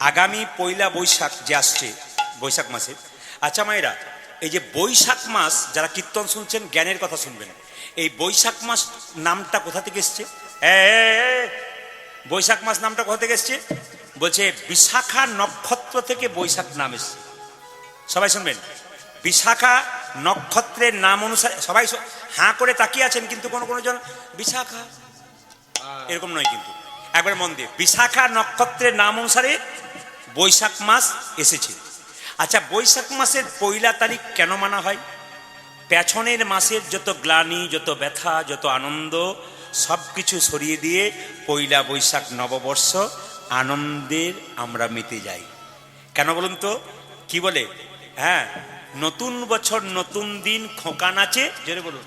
আগামী পয়লা বৈশাখ যে আসছে, বৈশাখ মাসে, আচ্ছা মায়েরা, এই যে বৈশাখ মাস, যারা কীর্তন শুনছেন জ্ঞানের কথা শুনবেন, এই বৈশাখ মাস নামটা কোথা থেকে এসছে? বৈশাখ মাস নামটা কোথা থেকে এসছে? বলছে বিশাখা নক্ষত্র থেকে বৈশাখ নাম এসছে। সবাই শুনবেন, বিশাখা নক্ষত্রের নাম অনুসারে, সবাই হাঁ করে তাকিয়ে আছেন, কিন্তু কোনো কোনো জন বিশাখা এরকম নয়, কিন্তু একবার মন দিয়ে, বিশাখা নক্ষত্রের নাম অনুসারে বৈশাখ মাস এসেছে। আচ্ছা, বৈশাখ মাসের পয়লা তারিখ কেন মানা হয়? পেছনের মাসের যত গ্লানি, যত ব্যথা, যত আনন্দ সব কিছু সরিয়ে দিয়ে পয়লা বৈশাখ নববর্ষ আনন্দের আমরা মেতে যাই। কেন বলুন তো? কি বলে? হ্যাঁ, নতুন বছর নতুন দিন, খোকা নাচে, জোরে বলুন,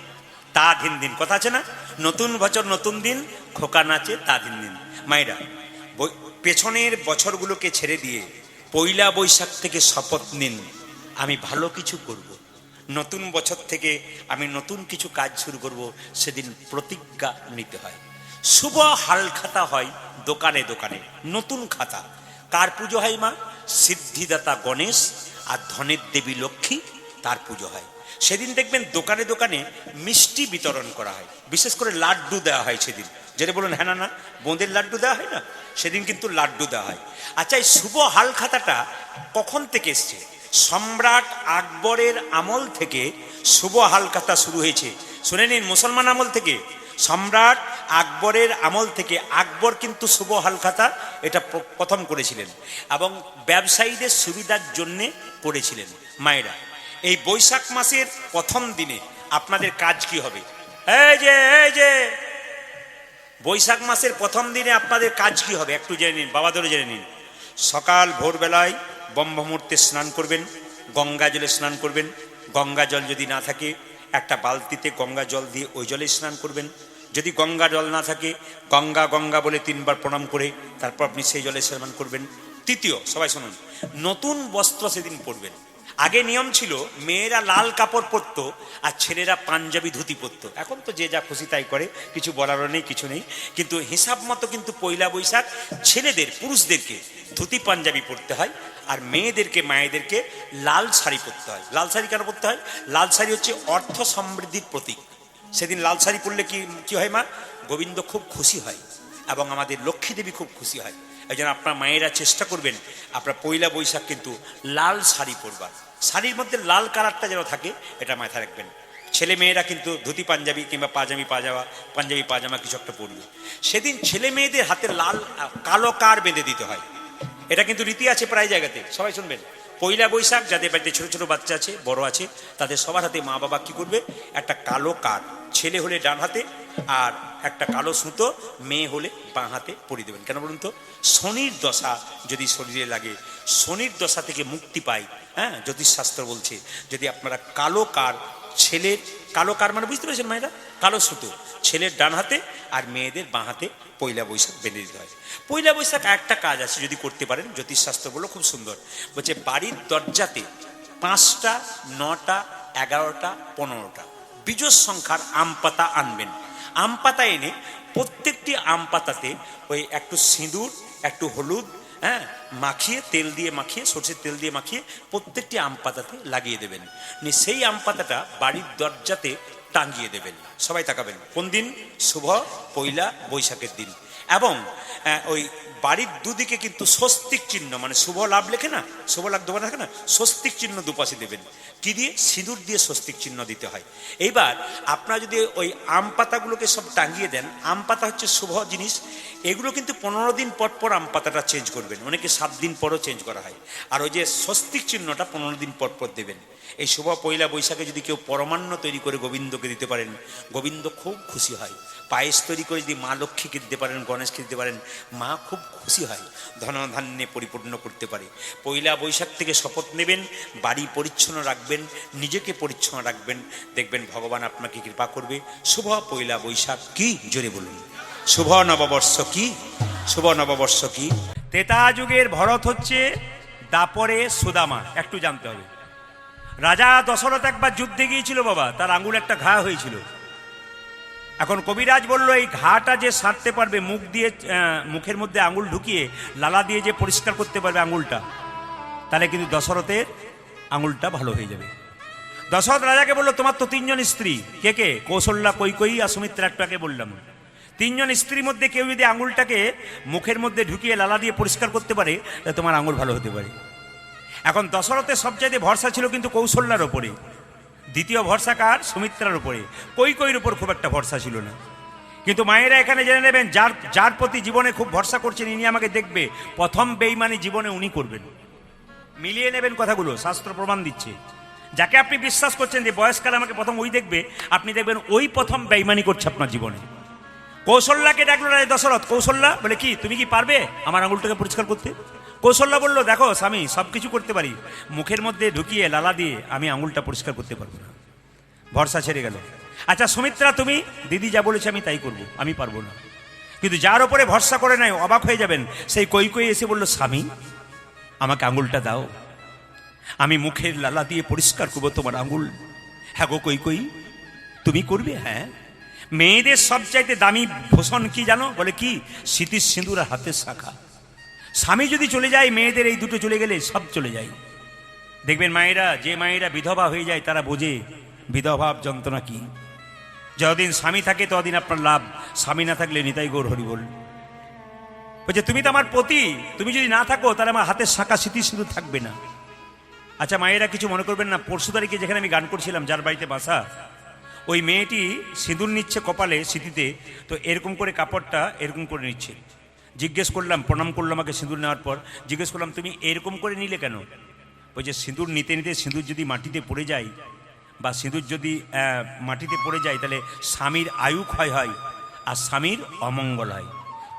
তা দিন দিন, কথা আছে না? নতুন বছর নতুন দিন, খোকা নাচে তা দিন দিন। মায়েরা, পেছনের বছরগুলোকে ছেড়ে দিয়ে পয়লা বৈশাখ থেকে শপথ নিন, আমি ভালো কিছু করব। নতুন বছর থেকে আমি নতুন কিছু কাজ শুরু করব, সেদিন প্রতিজ্ঞা নিতে হয়। শুভ হালখাতা হয় দোকানে দোকানে, নতুন খাতা। কার পুজো হয় মা? সিদ্ধিদাতা গণেশ আর ধনের দেবী লক্ষ্মী, তার পুজো হয়। সেদিন দেখবেন দোকানে দোকানে মিষ্টি বিতরণ করা হয়, বিশেষ করে লাড্ডু দেওয়া হয় সেদিন। যেটা বলুন, হ্যাঁ না না, বোঁদের লাড্ডু দেওয়া হয় না, সেদিন কিন্তু লাড্ডু দেওয়া হয়। আচ্ছা, এই শুভ হালখাতাটা কখন থেকে এসছে? সম্রাট আকবরের আমল থেকে শুভ হালখাতা শুরু হয়েছে। শুনে নিন, মুসলমান আমল থেকে, সম্রাট আকবরের আমল থেকে। আকবর কিন্তু শুভ হালখাতা এটা প্রথম করেছিলেন এবং ব্যবসায়ীদের সুবিধার জন্যে করেছিলেন। মায়েরা, এই বৈশাখ মাসের প্রথম দিনে আপনাদের কাজ কি হবে? এই যে বৈশাখ মাসের প্রথম দিনে আপনাদের কাজ কি হবে একটু জেনে নিন, বাবাদেরও জেনে নিন। সকাল ভোরবেলায় ব্রহ্ম মুহূর্তে স্নান করবেন, গঙ্গা জলে স্নান করবেন। গঙ্গা জল যদি না থাকে, একটা বালতিতে গঙ্গা জল দিয়ে ওই জলে স্নান করবেন। যদি গঙ্গা জল না থাকে, গঙ্গা গঙ্গা বলে 3 বার প্রণাম করে তারপর আপনি সেই জলে স্নান করবেন। তৃতীয়, সবাই শুনুন, নতুন বস্ত্র সেদিন পরবেন। আগে নিয়ম ছিল মেয়েরা লাল কাপড় পরতো আর ছেলেরা পাঞ্জাবি ধুতি পরতো। এখন তো যে যা খুশি তাই করে, কিছু বলারও নেই, কিছু নেই। কিন্তু হিসাব মতো কিন্তু পয়লা বৈশাখ ছেলেদের, পুরুষদেরকে ধুতি পাঞ্জাবি পরতে হয়, আর মেয়েদেরকে, মায়েদেরকে লাল শাড়ি পরতে হয়। লাল শাড়ি কেন পরতে হয়? লাল শাড়ি হচ্ছে অর্থ সমৃদ্ধির প্রতীক। সেদিন লাল শাড়ি পরলে কি হয় মা? গোবিন্দ খুব খুশি হয় এবং আমাদের লক্ষ্মী দেবী খুব খুশি হয়। এই জন্য আপনার মায়েরা চেষ্টা করবেন আপনার পয়লা বৈশাখ কিন্তু লাল শাড়ি পরবার। শাড়ির মধ্যে লাল কালারটা যেন থাকে, এটা মাথায় রাখবেন। ছেলে মেয়েরা কিন্তু ধুতি পাঞ্জাবি কিংবা পাঞ্জাবি পাজামা কিছু একটা পরবে। সেদিন ছেলে মেয়েদের হাতে কালো কার বেঁধে দিতে হয়। এটা কিন্তু রীতি আছে প্রায় জায়গাতে, সবাই শুনবেন। পয়লা বৈশাখ যাদের বাড়িতে ছোট ছোট বাচ্চা আছে, বড় আছে, তাদের সবার হাতে মা বাবা কি করবে? একটা কালো কার, ছেলে হলে ডান হাতে আর একটা কালো সুতো, মেয়ে হলে বাঁ হাতে পরিয়ে দেবেন। কেন বলুন তো? শনির দশা যদি শরীরে লাগে, শনির দশা থেকে মুক্তি পাই। হ্যাঁ, জ্যোতিষশাস্ত্র বলছে যদি আপনারা কালো কার, ছেলের কালো কার মানে বুঝতে পেরেছেন মায়েরা, কালো সুতো ছেলের ডান হাতে আর মেয়েদের বাঁ হাতে পয়লা বৈশাখ বেঁধে দিতে হয়। পয়লা বৈশাখ একটা কাজ আছে, যদি করতে পারেন, জ্যোতিষশাস্ত্র বলো খুব সুন্দর, বলছে বাড়ির দরজাতে 5টা, 9টা, 11টা, 15টা বিজোড় সংখ্যার আম পাতা আনবেন। আম পাতা এনে প্রত্যেকটি আম পাতাতে ওই একটু সিঁদুর, একটু হলুদ, হ্যাঁ, মাখিয়ে, তেল দিয়ে মাখিয়ে, সরষের তেল দিয়ে মাখিয়ে প্রত্যেকটি আম পাতাতে লাগিয়ে দেবেন। সেই আম পাতাটা বাড়ির দরজাতে টাঙিয়ে দেবেন। সবাই তাকাবেন, কোন দিন? শুভ পয়লা বৈশাখের দিন। এবং ওই বাড়ির দুদিকে কিন্তু স্বস্তিক চিহ্ন, মানে শুভ লাভ লেখে না, শুভ লাভ দোকানে থাকে না, স্বস্তিক চিহ্ন দুপাশে দেবেন। কি দিয়ে? সিঁদুর দিয়ে স্বস্তিক চিহ্ন দিতে হয়। এইবার আপনারা যদি ওই আম পাতাগুলোকে সব টাঙিয়ে দেন, আম পাতা হচ্ছে শুভ জিনিস, এগুলো কিন্তু 15 দিন পর পর আম পাতাটা চেঞ্জ করবেন, অনেকে 7 দিন পরও চেঞ্জ করা হয়। আর ওই যে স্বস্তিক চিহ্নটা 15 দিন পর পর দেবেন। এই শুভ পয়লা বৈশাখে যদি কেউ পরমান্ন তৈরি করে গোবিন্দকে দিতে পারেন, গোবিন্দ খুব খুশি হয়। পায়েস তৈরি করে যদি মা লক্ষ্মীকে দিতে পারেন, গণেশকে দিতে পারেন, মা খুব খুশি হয়, ধনধান্যে পরিপূর্ণ করতে পারে। পয়লা বৈশাখ থেকে শপথ নেবেন, বাড়ি পরিচ্ছন্ন রাখবেন, নিজেকে পরিচ্ছন্ন রাখবেন, দেখবেন ভগবান আপনাকে কৃপা করবে। শুভ পয়লা বৈশাখ কি? জোরে বলুন। শুভ নববর্ষ কি? শুভ নববর্ষ কি? ত্রেতা যুগের ভরত হচ্ছে দাপরে সুদামা, একটু জানতে হবে। রাজা দশরথ একবার যুদ্ধে গিয়েছিল বাবা, তার আঙুল একটা ঘা হয়েছিল। এখন কবিরাজ বলল এই ঘাটা যে সারতে পারবে, মুখ দিয়ে মুখের মধ্যে আঙুল ঢুকিয়ে লালা দিয়ে যে পরিষ্কার করতে পারবে আঙুলটা, তাহলে কিন্তু দশরথের আঙুলটা ভালো হয়ে যাবে। দশরথ রাজাকে বললো তোমার তো 3 জন স্ত্রী, কে কে? কৌশল্যা, কৈকেয়ী আর সুমিত্রা, একটাকে বললাম। 3 জন স্ত্রীর মধ্যে কেউ যদি আঙুলটাকে মুখের মধ্যে ঢুকিয়ে লালা দিয়ে পরিষ্কার করতে পারে, তাহলে তোমার আঙুল ভালো হতে পারে। এখন দশরথের সবচাইতে ভরসা ছিল কিন্তু কৌশল্যার ওপরে, দ্বিতীয় ভরসা কার? সুমিত্রার উপরে। কৈকেয়ীর উপর খুব একটা ভরসা ছিল না। কিন্তু মায়েরা এখানে জেনে নেবেন, যার যার প্রতি জীবনে খুব ভরসা করছেন, ইনি আমাকে দেখবে, প্রথম বেঈমানি জীবনে উনি করবেন। মিলিয়ে নেবেন কথাগুলো, শাস্ত্র প্রমাণ দিচ্ছে। যাকে আপনি বিশ্বাস করছেন যে বয়সকালে আমাকে প্রথম ওই দেখবে, আপনি দেখবেন ওই প্রথম বেঈমানি করছে আপনার জীবনে। কৌশল্যাকে ডাকলো রাজা দশরথ। কৌশল্যা বলে, কি তুমি কি পারবে আমার আঙুলটাকে পরিষ্কার করতে? কৌশল্যা বলল, দেখো স্বামী, সব কিছু করতে পারি, মুখের মধ্যে ঢুকিয়ে লালা দিয়ে আমি আঙুলটা পরিষ্কার করতে পারবো না। ভরসা ছেড়ে গেল। আচ্ছা সুমিত্রা, তুমি? দিদি যা বলেছে আমি তাই করব, আমি পারবো না। কিন্তু যার ওপরে ভরসা করে নাই, অবাক হয়ে যাবেন, সেই কৈকেয়ী এসে বলল, স্বামী আমাকে আঙুলটা দাও, আমি মুখের লালা দিয়ে পরিষ্কার করবো তোমার আঙুল। হ্যাঁ গো কৈকেয়ী, তুমি করবে? হ্যাঁ। মেয়েদের সবচাইতে দামি ভূষণ কি জানো? বলে কি? স্মৃতির সিঁদুর আর হাতের শাখা। স্বামী যদি চলে যায়, মেয়েদের এই দুটো চলে গেলে সব চলে যায়। দেখবেন মায়েরা, যে মায়েরা বিধবা হয়ে যায় তারা বোঝে বিধবা যন্ত্রণা কি। যতদিন স্বামী থাকে ততদিন আপনার লাভ, স্বামী না থাকলে নিতাই গৌর হরি বল। বলছে তুমি তো আমার পতি, তুমি যদি না থাকো তাহলে আমার হাতের শাখা স্মৃতির সিঁদুর থাকবে না। আচ্ছা মায়েরা কিছু মনে করবেন না, পরশু তারিখে যেখানে আমি গান করছিলাম, যার বাড়িতে বাসা, ওই মেয়েটি সিঁদুর নিচ্ছে কপালে স্মৃতিতে, তো এরকম করে কাপড়টা এরকম করে নিচ্ছে। জিজ্ঞেস করলাম, প্রণাম করলাম আমাকে সিঁদুর নেওয়ার পর, জিজ্ঞেস করলাম তুমি এরকম করে নিলে কেন? ওই যে সিঁদুর নিতে নিতে সিঁদুর যদি মাটিতে পড়ে যায়, বা সিঁদুর যদি মাটিতে পড়ে যায়, তাহলে স্বামীর আয়ু ক্ষয় হয় আর স্বামীর অমঙ্গল হয়।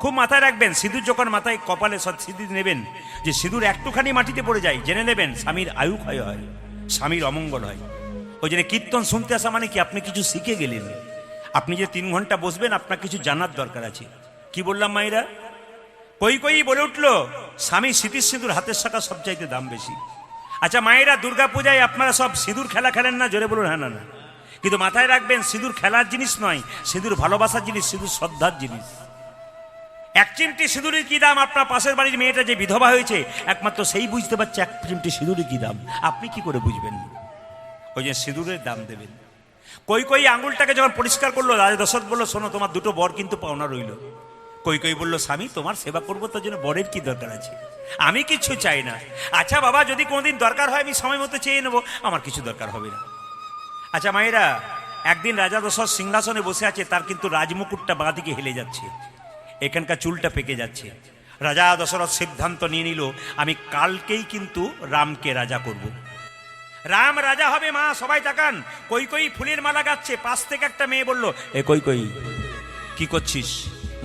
খুব মাথায় রাখবেন, সিঁদুর যখন মাথায় কপালে সিঁদুর নেবেন, যে সিঁদুর একটুখানি মাটিতে পড়ে যায়, জেনে নেবেন স্বামীর আয়ু ক্ষয় হয়, স্বামীর অমঙ্গল হয়। ওই জন্য কীর্তন শুনতে আসা মানে কি? আপনি কিছু শিখে গেলেন। আপনি যে 3 ঘন্টা বসবেন, আপনার কিছু জানার দরকার আছে। কি বললাম মায়েরা? কৈকেয়ী বলে উঠলো, স্বামী স্মৃতির সিঁদুর হাতের শাখা সবচাইতে দাম বেশি। আচ্ছা মায়েরা, দুর্গা পূজায় আপনারা সব সিঁদুর খেলা খেলেন না? জোরে বলুন হ্যাঁ না না। কিন্তু মাথায় রাখবেন, সিঁদুর খেলার জিনিস নয়, সিঁদুর ভালোবাসার জিনিস, সিঁদুর শ্রদ্ধার জিনিস। 1 চিমটি সিঁদুরের কি দাম? আপনার পাশের বাড়ির মেয়েটা যে বিধবা হয়েছে, একমাত্র সেই বুঝতে পারছে 1 চিমটি সিঁদুরের কি দাম। আপনি কি করে বুঝবেন? ওই যে সিঁদুরের দাম দেবেন। কৈকেয়ী আঙুলটাকে যখন পরিষ্কার করলো, রাজা দশরথ বলল, শোনো তোমার 2টো বর কিন্তু পাওনা রইল। কৈকেয়ী বলল, স্বামী তোমার সেবা করবো, তার জন্য বরের কি দরকার আছে? আমি কিছু চাই না। আচ্ছা বাবা, যদি কোনোদিন দরকার হয় আমি সময় মতো চেয়ে নেবো, আমার কিছু দরকার হবে না। আচ্ছা মায়েরা, একদিন রাজা দশরথ সিংহাসনে বসে আছে, তার কিন্তু রাজমুকুটটা বাঁ দিকে হেলে যাচ্ছে, এখানকার চুলটা পেকে যাচ্ছে। রাজা দশরথ সিদ্ধান্ত নিয়ে নিল, আমি কালকেই কিন্তু রামকে রাজা করব। রাম রাজা হবে। মা সবাই তাকান, কৈকেয়ী ফুলের মালা গাচ্ছে, পাশ থেকে একটা মেয়ে বলল, এ কৈকেয়ী কি করছিস?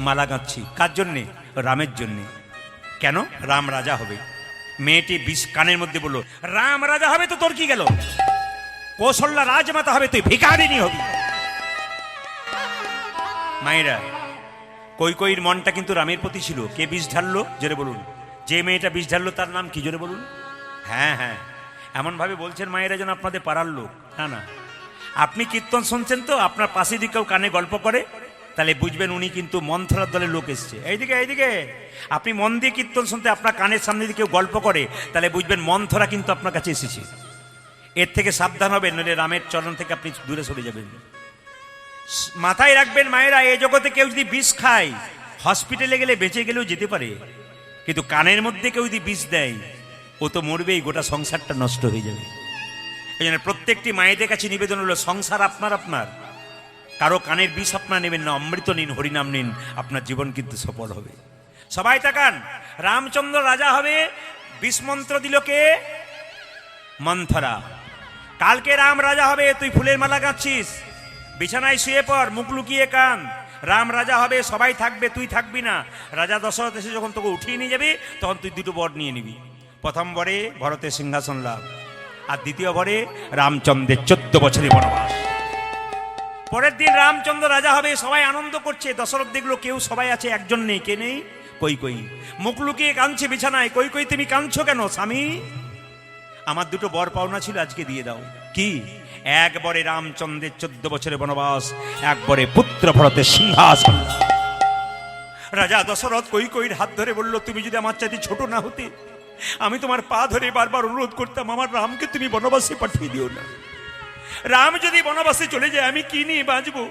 মালা গাচ্ছি। কার জন্যে? রামের জন্যে। কেন? রাম রাজা হবে। মেয়েটি কানের মধ্যে বলল, রাম রাজা হবে তো তোর কি গেল? কৌশল্যা রাজমাতা হবে, তুই ভিখারিনী হবি। মায়েরা, কৈকেয়ীর মনটা কিন্তু রামের প্রতি ছিল। কে বিষ ঢাললো? জোরে বলুন। যে মেয়েটা বিষ ঢাললো তার নাম কি? জোরে বলুন। হ্যাঁ হ্যাঁ, এমন ভাবে বলছেন মায়েরা যেন আপনাদের পাড়ার লোক। না না, আপনি কীর্তন শুনছেন তো, আপনার পাশে দিকে কেউ কানে গল্প করে, তাহলে বুঝবেন উনি কিন্তু মন্থরার দলের লোক এসছে। এইদিকে এইদিকে, আপনি মন দিয়ে কীর্তন শুনতে, আপনার কানের সামনে দিকে কেউ গল্প করে, তাহলে বুঝবেন মন্থরা কিন্তু আপনার কাছে এসেছে। এর থেকে সাবধান হবেন, নইলে রামের চরণ থেকে আপনি দূরে সরে যাবেন। মাথায় রাখবেন মায়েরা, এই জগতে কেউ যদি বিষ খায়, হসপিটালে গেলে বেঁচে গেলেও যেতে পারে, কিন্তু কানের মধ্যে কেউ যদি বিষ দেয়, ও তো মরবেই, গোটা সংসারটা নষ্ট হয়ে যাবে। এই জন্য প্রত্যেকটি মায়েদের কাছে নিবেদন হলো, সংসার আপনার, কারো কানের বিষ আপনার নেবেন না, অমৃত নিন, হরিনাম নিন, আপনার জীবন কিন্তু সফল হবে। সবাই তাকান, রামচন্দ্র রাজা হবে। বিষ মন্ত্র দিল কে? মন্থরা। কালকে রাম রাজা হবে, তুই ফুলের মালা গাচ্ছিস, বিছানায় শুয়ে পড়, মুখ লুকিয়ে কান। রাম রাজা হবে, সবাই থাকবে, তুই থাকবি না। রাজা দশরথ এসে যখন তোকে উঠিয়ে নিয়ে যাবে, তখন তুই 2টো বর নিয়ে নিবি। প্রথম বরে ভরতের সিংহাসন লাভ, আর দ্বিতীয় বরে রামচন্দ্রের 14 বছরের বনবাস। পরের দিন রামচন্দ্র রাজা হবে, সবাই আনন্দ করছে। দশরথ দেখলো কেউ, সবাই আছে, একজন নেই। কে নেই? কৈকেয়ী। মুখ লুকিয়ে কাঁদছে বিছানায়। কৈকেয়ী তুমি কাঁদছো কেন স্বামী? আমার দুটো বর পাওনা ছিল, আজকে দিয়ে দাও। কি? একবারে রামচন্দ্রের 14 বছরের বনবাস, একবারে পুত্র ভরতের সিংহাসন। রাজা দশরথ কৈকেয়ীর হাত ধরে বলল, তুমি যদি আমার চাইতে ছোট না হতে, আমি তোমার পা ধরে বারবার অনুরোধ করতাম, আমার রামকে তুমি বনবাসে পাঠিয়ে দিও না। রাম যদি বনবাসে চলে যায় আমি কি নিয়ে বাঁচবো?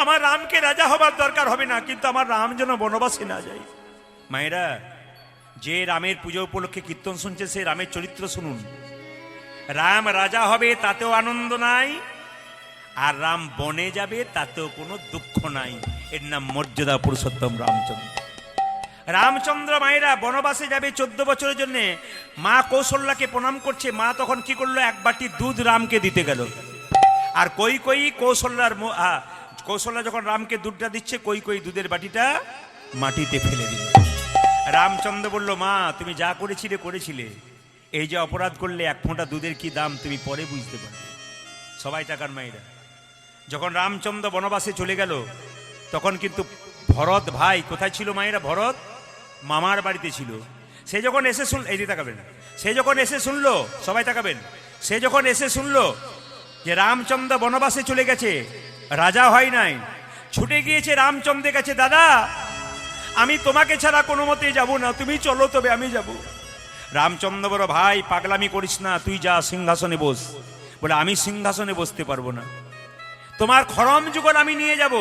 আমার রামকে রাজা হবার দরকার হবে না, কিন্তু আমার রাম যেন বনবাসে না যায়। মায়েরা, যে রামের পুজো উপলক্ষে কীর্তন শুনছে সে রামের চরিত্র শুনুন। রাম রাজা হবে তাতেও আনন্দ নাই, আর রাম বনে যাবে তাতেও কোনো দুঃখ নাই। এর নাম মর্যাদা পুরুষোত্তম রামচন্দ্র। রামচন্দ্র মায়েরা বনবাসে যাবে 14 বছরের জন্য। মা কৌশল্যাকে প্রণাম করছে। মা তখন কি করলো? এক বাটি দুধ রামকে দিতে গেল। আর কৈকেয়ী কৌশল্যা যখন রামকে দুধটা দিচ্ছে, কৈকেয়ী দুধের বাটিটা মাটিতে ফেলে দিল। রামচন্দ্র বলল, মা তুমি যা করেছিলে, এই যে অপরাধ করলে, এক ফোঁটা দুধের কি দাম তুমি পরে বুঝতে পারবে। সবাই তাকান মায়েরা। যখন রামচন্দ্র বনবাসে চলে গেল, তখন কিন্তু ভরত ভাই কোথায় ছিল মায়েরা? ভরত মামার বাড়িতে ছিল। সে যখন এসে এই যে তাকাবেন, সে যখন এসে শুনলো, সবাই তাকাবেন, সে যখন এসে শুনলো যে রামচন্দ্র বনবাসে চলে গেছে, রাজা হয় নাই, ছুটে গিয়েছে রামচন্দ্রের কাছে, দাদা আমি তোমাকে ছাড়া কোনো মতেই যাবো না, তুমি চলো তবে আমি যাব। রামচন্দ্র বড়, ভাই পাগলামি করিস না, তুই যা সিংহাসনে বস। বলে, আমি সিংহাসনে বসতে পারবো না, তোমার খড়ম যুগল আমি নিয়ে যাব,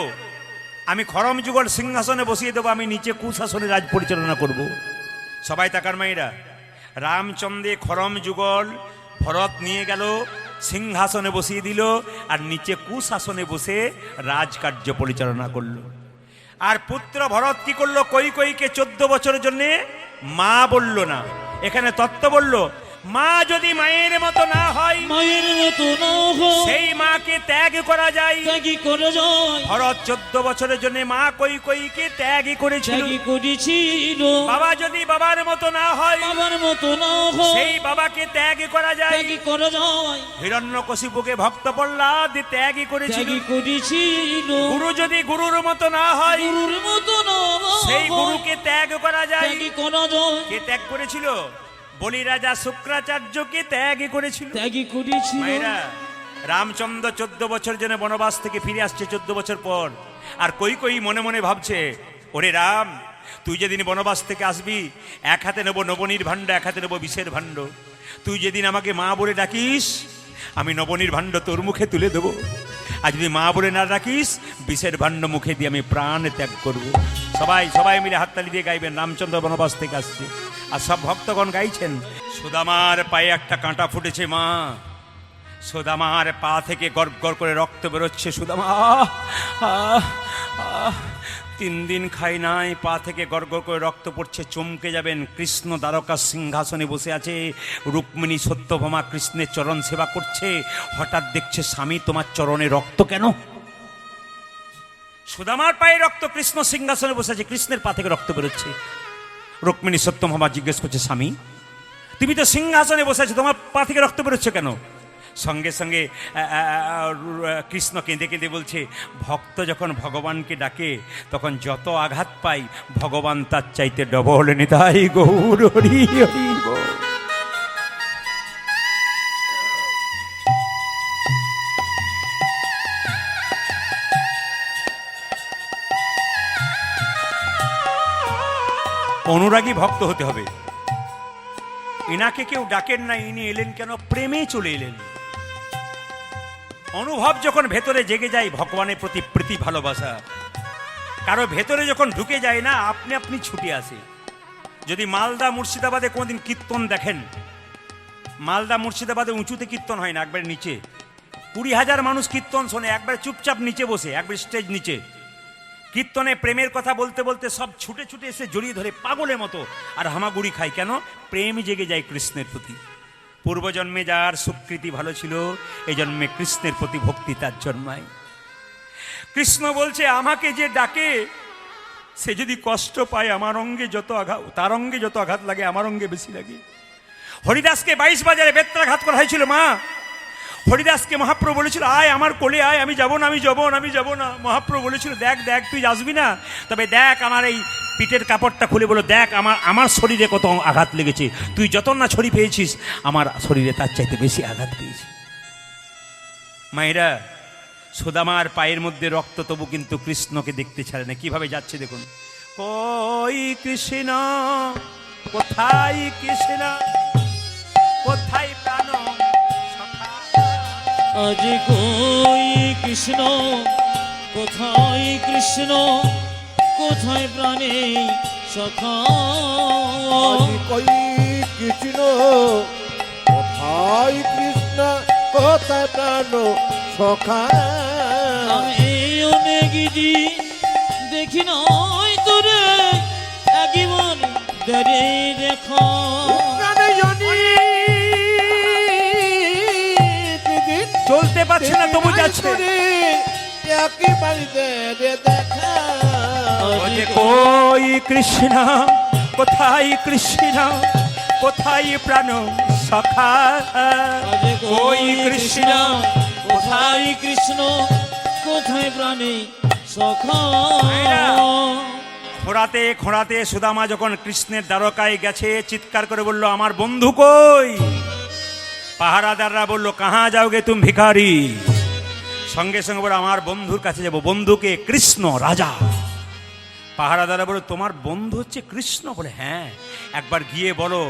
আমি খড়ম যুগল সিংহাসনে বসিয়ে দেবো, আমি নিচে কুশাসনে রাজ পরিচালনা করব। সবাই তাকার মায়েরা, রামচন্দ্রে খড়ম যুগল ভরত নিয়ে গেল, সিংহাসনে বসিয়ে দিল, আর নিচে কুশাসনে বসে রাজকার্য পরিচালনা করলো। আর পুত্র ভরত কি করলো? কৈকেয়ীকে 14 বছরের জন্য মা বলল না, এখানে তত্ত্ব বলল, মা যদি মায়ের মতো না হয়, সেই মাকে ত্যাগ করা যায়। ভরত 14 বছরের জন্য মা কৈকেয়ীকে ত্যাগ করেছিল। বাবা যদি বাবার মতো না হয়, সেই বাবাকে ত্যাগ করা যায়। হিরণ্যকশিপুকে ভক্ত প্রহ্লাদ ত্যাগ করেছিল। গুরু যদি গুরুর মতো না হয়, সেই গুরুকে ত্যাগ করা যায়। কে ত্যাগ করেছিল? বলি রাজা শুক্রাচার্যকে ত্যাগ করেছিল। মায়েরা, রামচন্দ্র 14 বছর জন্য বনবাস থেকে ফিরে আসছে 14 বছর পর। আর কৈকেয়ী মনে মনে ভাবছে, ওরে রাম, তুই যেদিন বনবাস থেকে আসবি, এক হাতে নেবো নবনীর ভাণ্ড, এক হাতে নেবো বিষের ভাণ্ড। তুই যেদিন আমাকে মা বলে ডাকিস, আমি নবনীর ভাণ্ড তোর মুখে তুলে দেবো। আর যদি মা বলে না ডাকিস, বিষের ভাণ্ড মুখে দিয়ে আমি প্রাণ ত্যাগ করবো। সবাই মিলে হাততালি দিয়ে গাইবেন, রামচন্দ্র বনবাস থেকে আসছে। আর সব ভক্তগণ গাইছেন, সুদামার পায়ে একটা কাঁটা ফুটেছে মা, সুদামার পা থেকে গড় গড় করে রক্ত বেরোচ্ছে। সুদামা 3 দিন খাই নাই, পা থেকে গড় গড় করে রক্ত পড়ছে। চমকে যাবেন, কৃষ্ণ দ্বারকার সিংহাসনে বসে আছে, রুক্মিণী সত্যভামা কৃষ্ণের চরণ সেবা করছে। হঠাৎ দেখছে, স্বামী তোমার চরণে রক্ত কেন? সুদামার পায়ে রক্ত, কৃষ্ণ সিংহাসনে বসে আছে, কৃষ্ণের পা থেকে রক্ত বেরোচ্ছে। রুক্মিণী সত্যভামা জিজ্ঞেস করছে, স্বামী তুমি তো সিংহাসনে বসে আছো, তোমার পা থেকে রক্ত বেরোচ্ছে কেন? সঙ্গে সঙ্গে কৃষ্ণ কেঁদে কেঁদে বলছে, ভক্ত যখন ভগবানকে ডাকে তখন যত আঘাত পাই, ভগবান তার চাইতে ডবল নিতাই গৌর হরি হরি বল। অনুরাগী ভক্ত হতে হবে। এনাকে কেউ ডাকেন না, ইনি এলেন কেন? প্রেমে চলে এলেন। অনুভব যখন ভেতরে জেগে যায়, ভগবানের প্রতি প্রীতি ভালোবাসা কারো ভেতরে যখন ঢুকে যায় না, আপনি আপনি ছুটে আসে। যদি মালদা মুর্শিদাবাদে কোনোদিন কীর্তন দেখেন, মালদা মুর্শিদাবাদে উঁচুতে কীর্তন হয় না, একবার নিচে 20,000 মানুষ কীর্তন শোনে, একবার চুপচাপ নিচে বসে, একবার স্টেজ নিচে। কীর্তনে প্রেমের কথা বলতে বলতে সব ছুটে ছুটে এসে জড়িয়ে ধরে পাগলের মতো আর হামাগুড়ি খায়। কেন? প্রেম জেগে যায় কৃষ্ণের প্রতি। পূর্বজন্মে যার সুকৃতি ভালো ছিল, এই জন্মে কৃষ্ণের প্রতি ভক্তি তার জন্মায়। কৃষ্ণ বলছে, আমাকে যে ডাকে সে যদি কষ্ট পায়, আমার অঙ্গে যত আঘাত, তার অঙ্গে যত আঘাত লাগে আমার অঙ্গে বেশি লাগে। হরিদাসকে 22 বাজারে বেত্রাঘাত করা হয়েছিল মা। হরিদাসকে মহাপ্রভু বলেছিল আয় আমার কোলে আয়, আমি যাব না, আমি যাব না, আমি যাব না। মহাপ্রভু বলেছিল দেখ দেখ তুই আসবি না, তবে দেখ আমার এই পিঠের কাপড়টা খুলে বলো, দেখ আমার শরীরে কত আঘাত লেগেছে, তুই যত না ছড়ি পেয়েছিস আমার শরীরে তার চাইতে বেশি আঘাত পেয়েছি। মায়েরা, সুদামার পায়ের মধ্যে রক্ত, তবু কিন্তু কৃষ্ণকে দেখতে ছাড়ে না। কিভাবে যাচ্ছে দেখুন, কই কৃষ্ণ কোথায়, কৃষ্ণ কোথায় প্রাণ সখা, আজ কই কৃষ্ণ কোথায়, কৃষ্ণ কোথায় প্রাণে সখা, কই কৃষ্ণ কোথায়, কৃষ্ণ কোথায় প্রাণ সখা, আমি অনেক দিন দেখি নাই তোরে, একবার দাঁড়ে দেখা, চলতে পারছে না তবু যাচ্ছে। কই কৃষ্ণ কোথায়, কৃষ্ণ কোথায় প্রাণ সখা, কই কৃষ্ণ কোথায়, কৃষ্ণ কোথায় প্রাণে সখা। খোঁড়াতে খোঁড়াতে সুদামা যখন কৃষ্ণের দ্বারকায় গেছে, চিৎকার করে বলল আমার বন্ধু কই। পাহারাদাররা বলল কাহা যাওগে তুমি ভিখারি। সঙ্গে সঙ্গে বলো আমার বন্ধুর কাছে যাবো। বন্ধুকে? কৃষ্ণ রাজা। পাহারাদাররা বলল তোমার বন্ধু হচ্ছে কৃষ্ণ? বলে হ্যাঁ, একবার গিয়ে বলো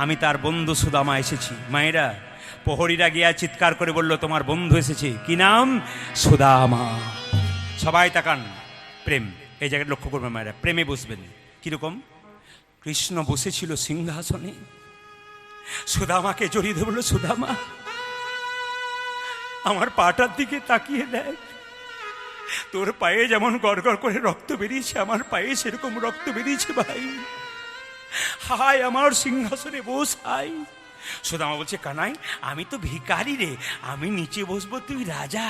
আমি তার বন্ধু সুদামা এসেছি। মায়েরা, প্রহরীরা গিয়া চিৎকার করে বলল তোমার বন্ধু এসেছে। কি নাম? সুদামা। সবাই তাকান। প্রেম, এই জায়গাটা লক্ষ্য করবেন মায়েরা, প্রেমে বসবেন। কিরকম? কৃষ্ণ বসেছিল সিংহাসনে, সুদামাকে জড়িয়ে ধরে বলল সুদামা আমার পাটার দিকে তাকিয়ে দেখ, তোর পায়ে যেমন গড়গড় করে রক্ত বেরিয়েছে আমার পায়ে সেরকম রক্ত বেরিয়েছে ভাই, হায় আমার সিংহাসনে বস হায়। সুদামা বলছে কানাই আমি তো ভিখারি রে, আমি নিচে বসবো, তুই রাজা,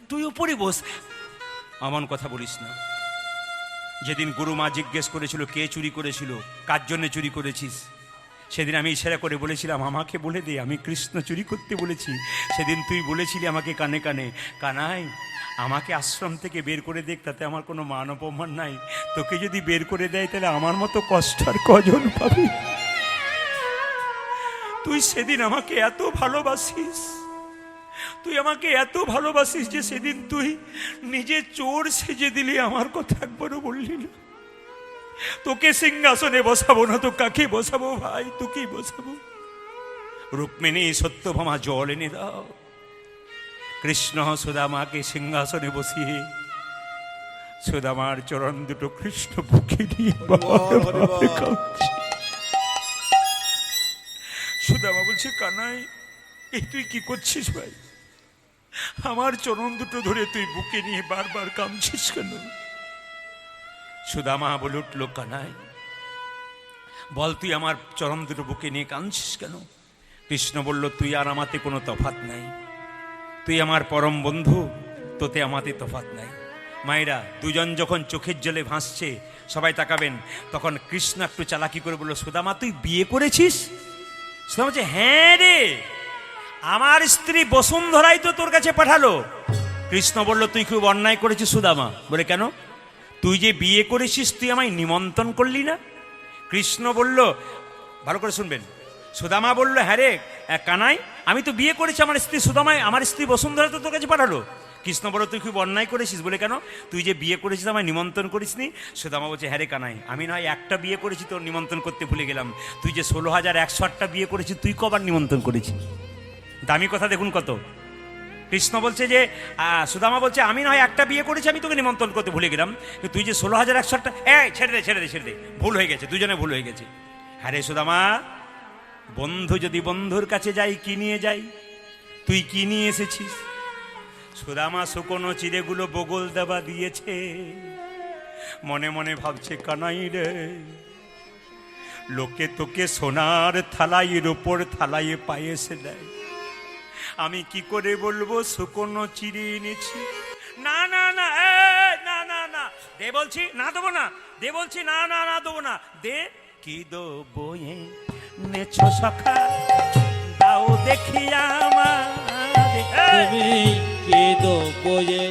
তুই উপরে বস। এমন কথা বলিস না। যেদিন গুরুমা জিজ্ঞেস করেছিল কে চুরি করেছিল, কার জন্য চুরি করেছিস, সেদিন আমি ইশারা করে বলেছিলাম আমাকে বলে দে, আমি কৃষ্ণ চুরি করতে বলেছি। সেদিন তুই বলেছিলি আমাকে কানে কানে কানাই আমাকে আশ্রম থেকে বের করে দেখ, তাতে আমার কোনো মান অপমান নাই, তোকে যদি বের করে দেয় তাহলে আমার মতো কষ্ট আর কজন পাবি। তুই সেদিন আমাকে এত ভালোবাসিস, তুই আমাকে এত ভালোবাসিস যে সেদিন তুই নিজে চোর সেজে দিলি, আমার কথা একবারও বললি না। তোকে সিংহাসনে বসাবো না তো কাকে বসাবো ভাই, তোকেই বসাবো। রুক্মিণী সত্যভামা জল এনে দাও। কৃষ্ণ সুদামাকে সিংহাসনে বসিয়ে সুদামার চরণ দুটো কৃষ্ণ বুকে নিয়ে সুদামা বলছে কানাই এই তুই কি করছিস ভাই, আমার চরণ দুটো ধরে তুই বুকে নিয়ে বারবার কাঁদছিস কেন? সুদামা বলে উঠল কানাই বল তুই আমার চরণ দুটো বুকে নিয়ে কাঁদছিস কেন? কৃষ্ণ বলল তুই আর আমাতে কোনো তফাৎ নাই, তুই আমার পরম বন্ধু, তোতে আমাতে তফাৎ নাই। মায়েরা, দুজন যখন চোখের জলে ভাসছে, সবাই তাকাবেন, তখন কৃষ্ণ একটু চালাকি করে বলল সুদামা তুই বিয়ে করেছিস? সুদামা বলছে হ্যাঁ রে, আমার স্ত্রী বসুন্ধরাই তো তোর কাছে পাঠালো। কৃষ্ণ বলল তুই খুব অন্যায় করেছিস সুদামা। বলে কেন? তুই যে বিয়ে করেছিস তুই আমায় নিমন্ত্রণ করলি না। কৃষ্ণ বলল, ভালো করে শুনবেন, সুদামা বলল হ্যাঁ রে কানাই আমি তো বিয়ে করেছি, আমার স্ত্রী সুদামায়, আমার স্ত্রী বসুন্ধরা তো তোর কাছে পাঠালো। কৃষ্ণ বলল তুই খুব অন্যায় করেছিস। বলে কেন? তুই যে বিয়ে করেছিস আমায় নিমন্ত্রণ করিসনি। সুদামা বলছে হ্যাঁ রে কানাই আমি নয় একটা বিয়ে করেছি তোর নিমন্ত্রণ করতে ভুলে গেলাম, তুই যে 16,108টা বিয়ে করেছিস তুই কবার নিমন্ত্রণ করেছিস? দামি কথা দেখুন কত। কৃষ্ণ বলছে যে সুদামা বলছে আমি নয় একটা বিয়ে করেছি আমি তোকে নিমন্ত্রণ করতে ভুলে গেলাম, তুই যে 16,108টা, ছেড়ে দে ছেড়ে দে ছেড়ে দে, ভুল হয়ে গেছে, দুজনে ভুল হয়ে গেছে। হ্যাঁ রে সুদামা, বন্ধু যদি বন্ধুর কাছে যাই কি নিয়ে যাই, তুই কি নিয়ে এসেছিস? সুদামা শুকনো চিড়েগুলো বগল দেবা দিয়েছে, মনে মনে ভাবছে কানাই রে লোকে তোকে সোনার থালাইয়ের ওপর থালাইয়ে পায়েসে দেয়, আমি কি করে বলবো শুকনো চিড়ে এনেছি? না না না না না না দে বলছি, না দেবো না, দে বলছি, না না না দেবো না, দে কি দেবো নেছো সখা দাও দেখি আমার তুমি কেঁদো বয়ে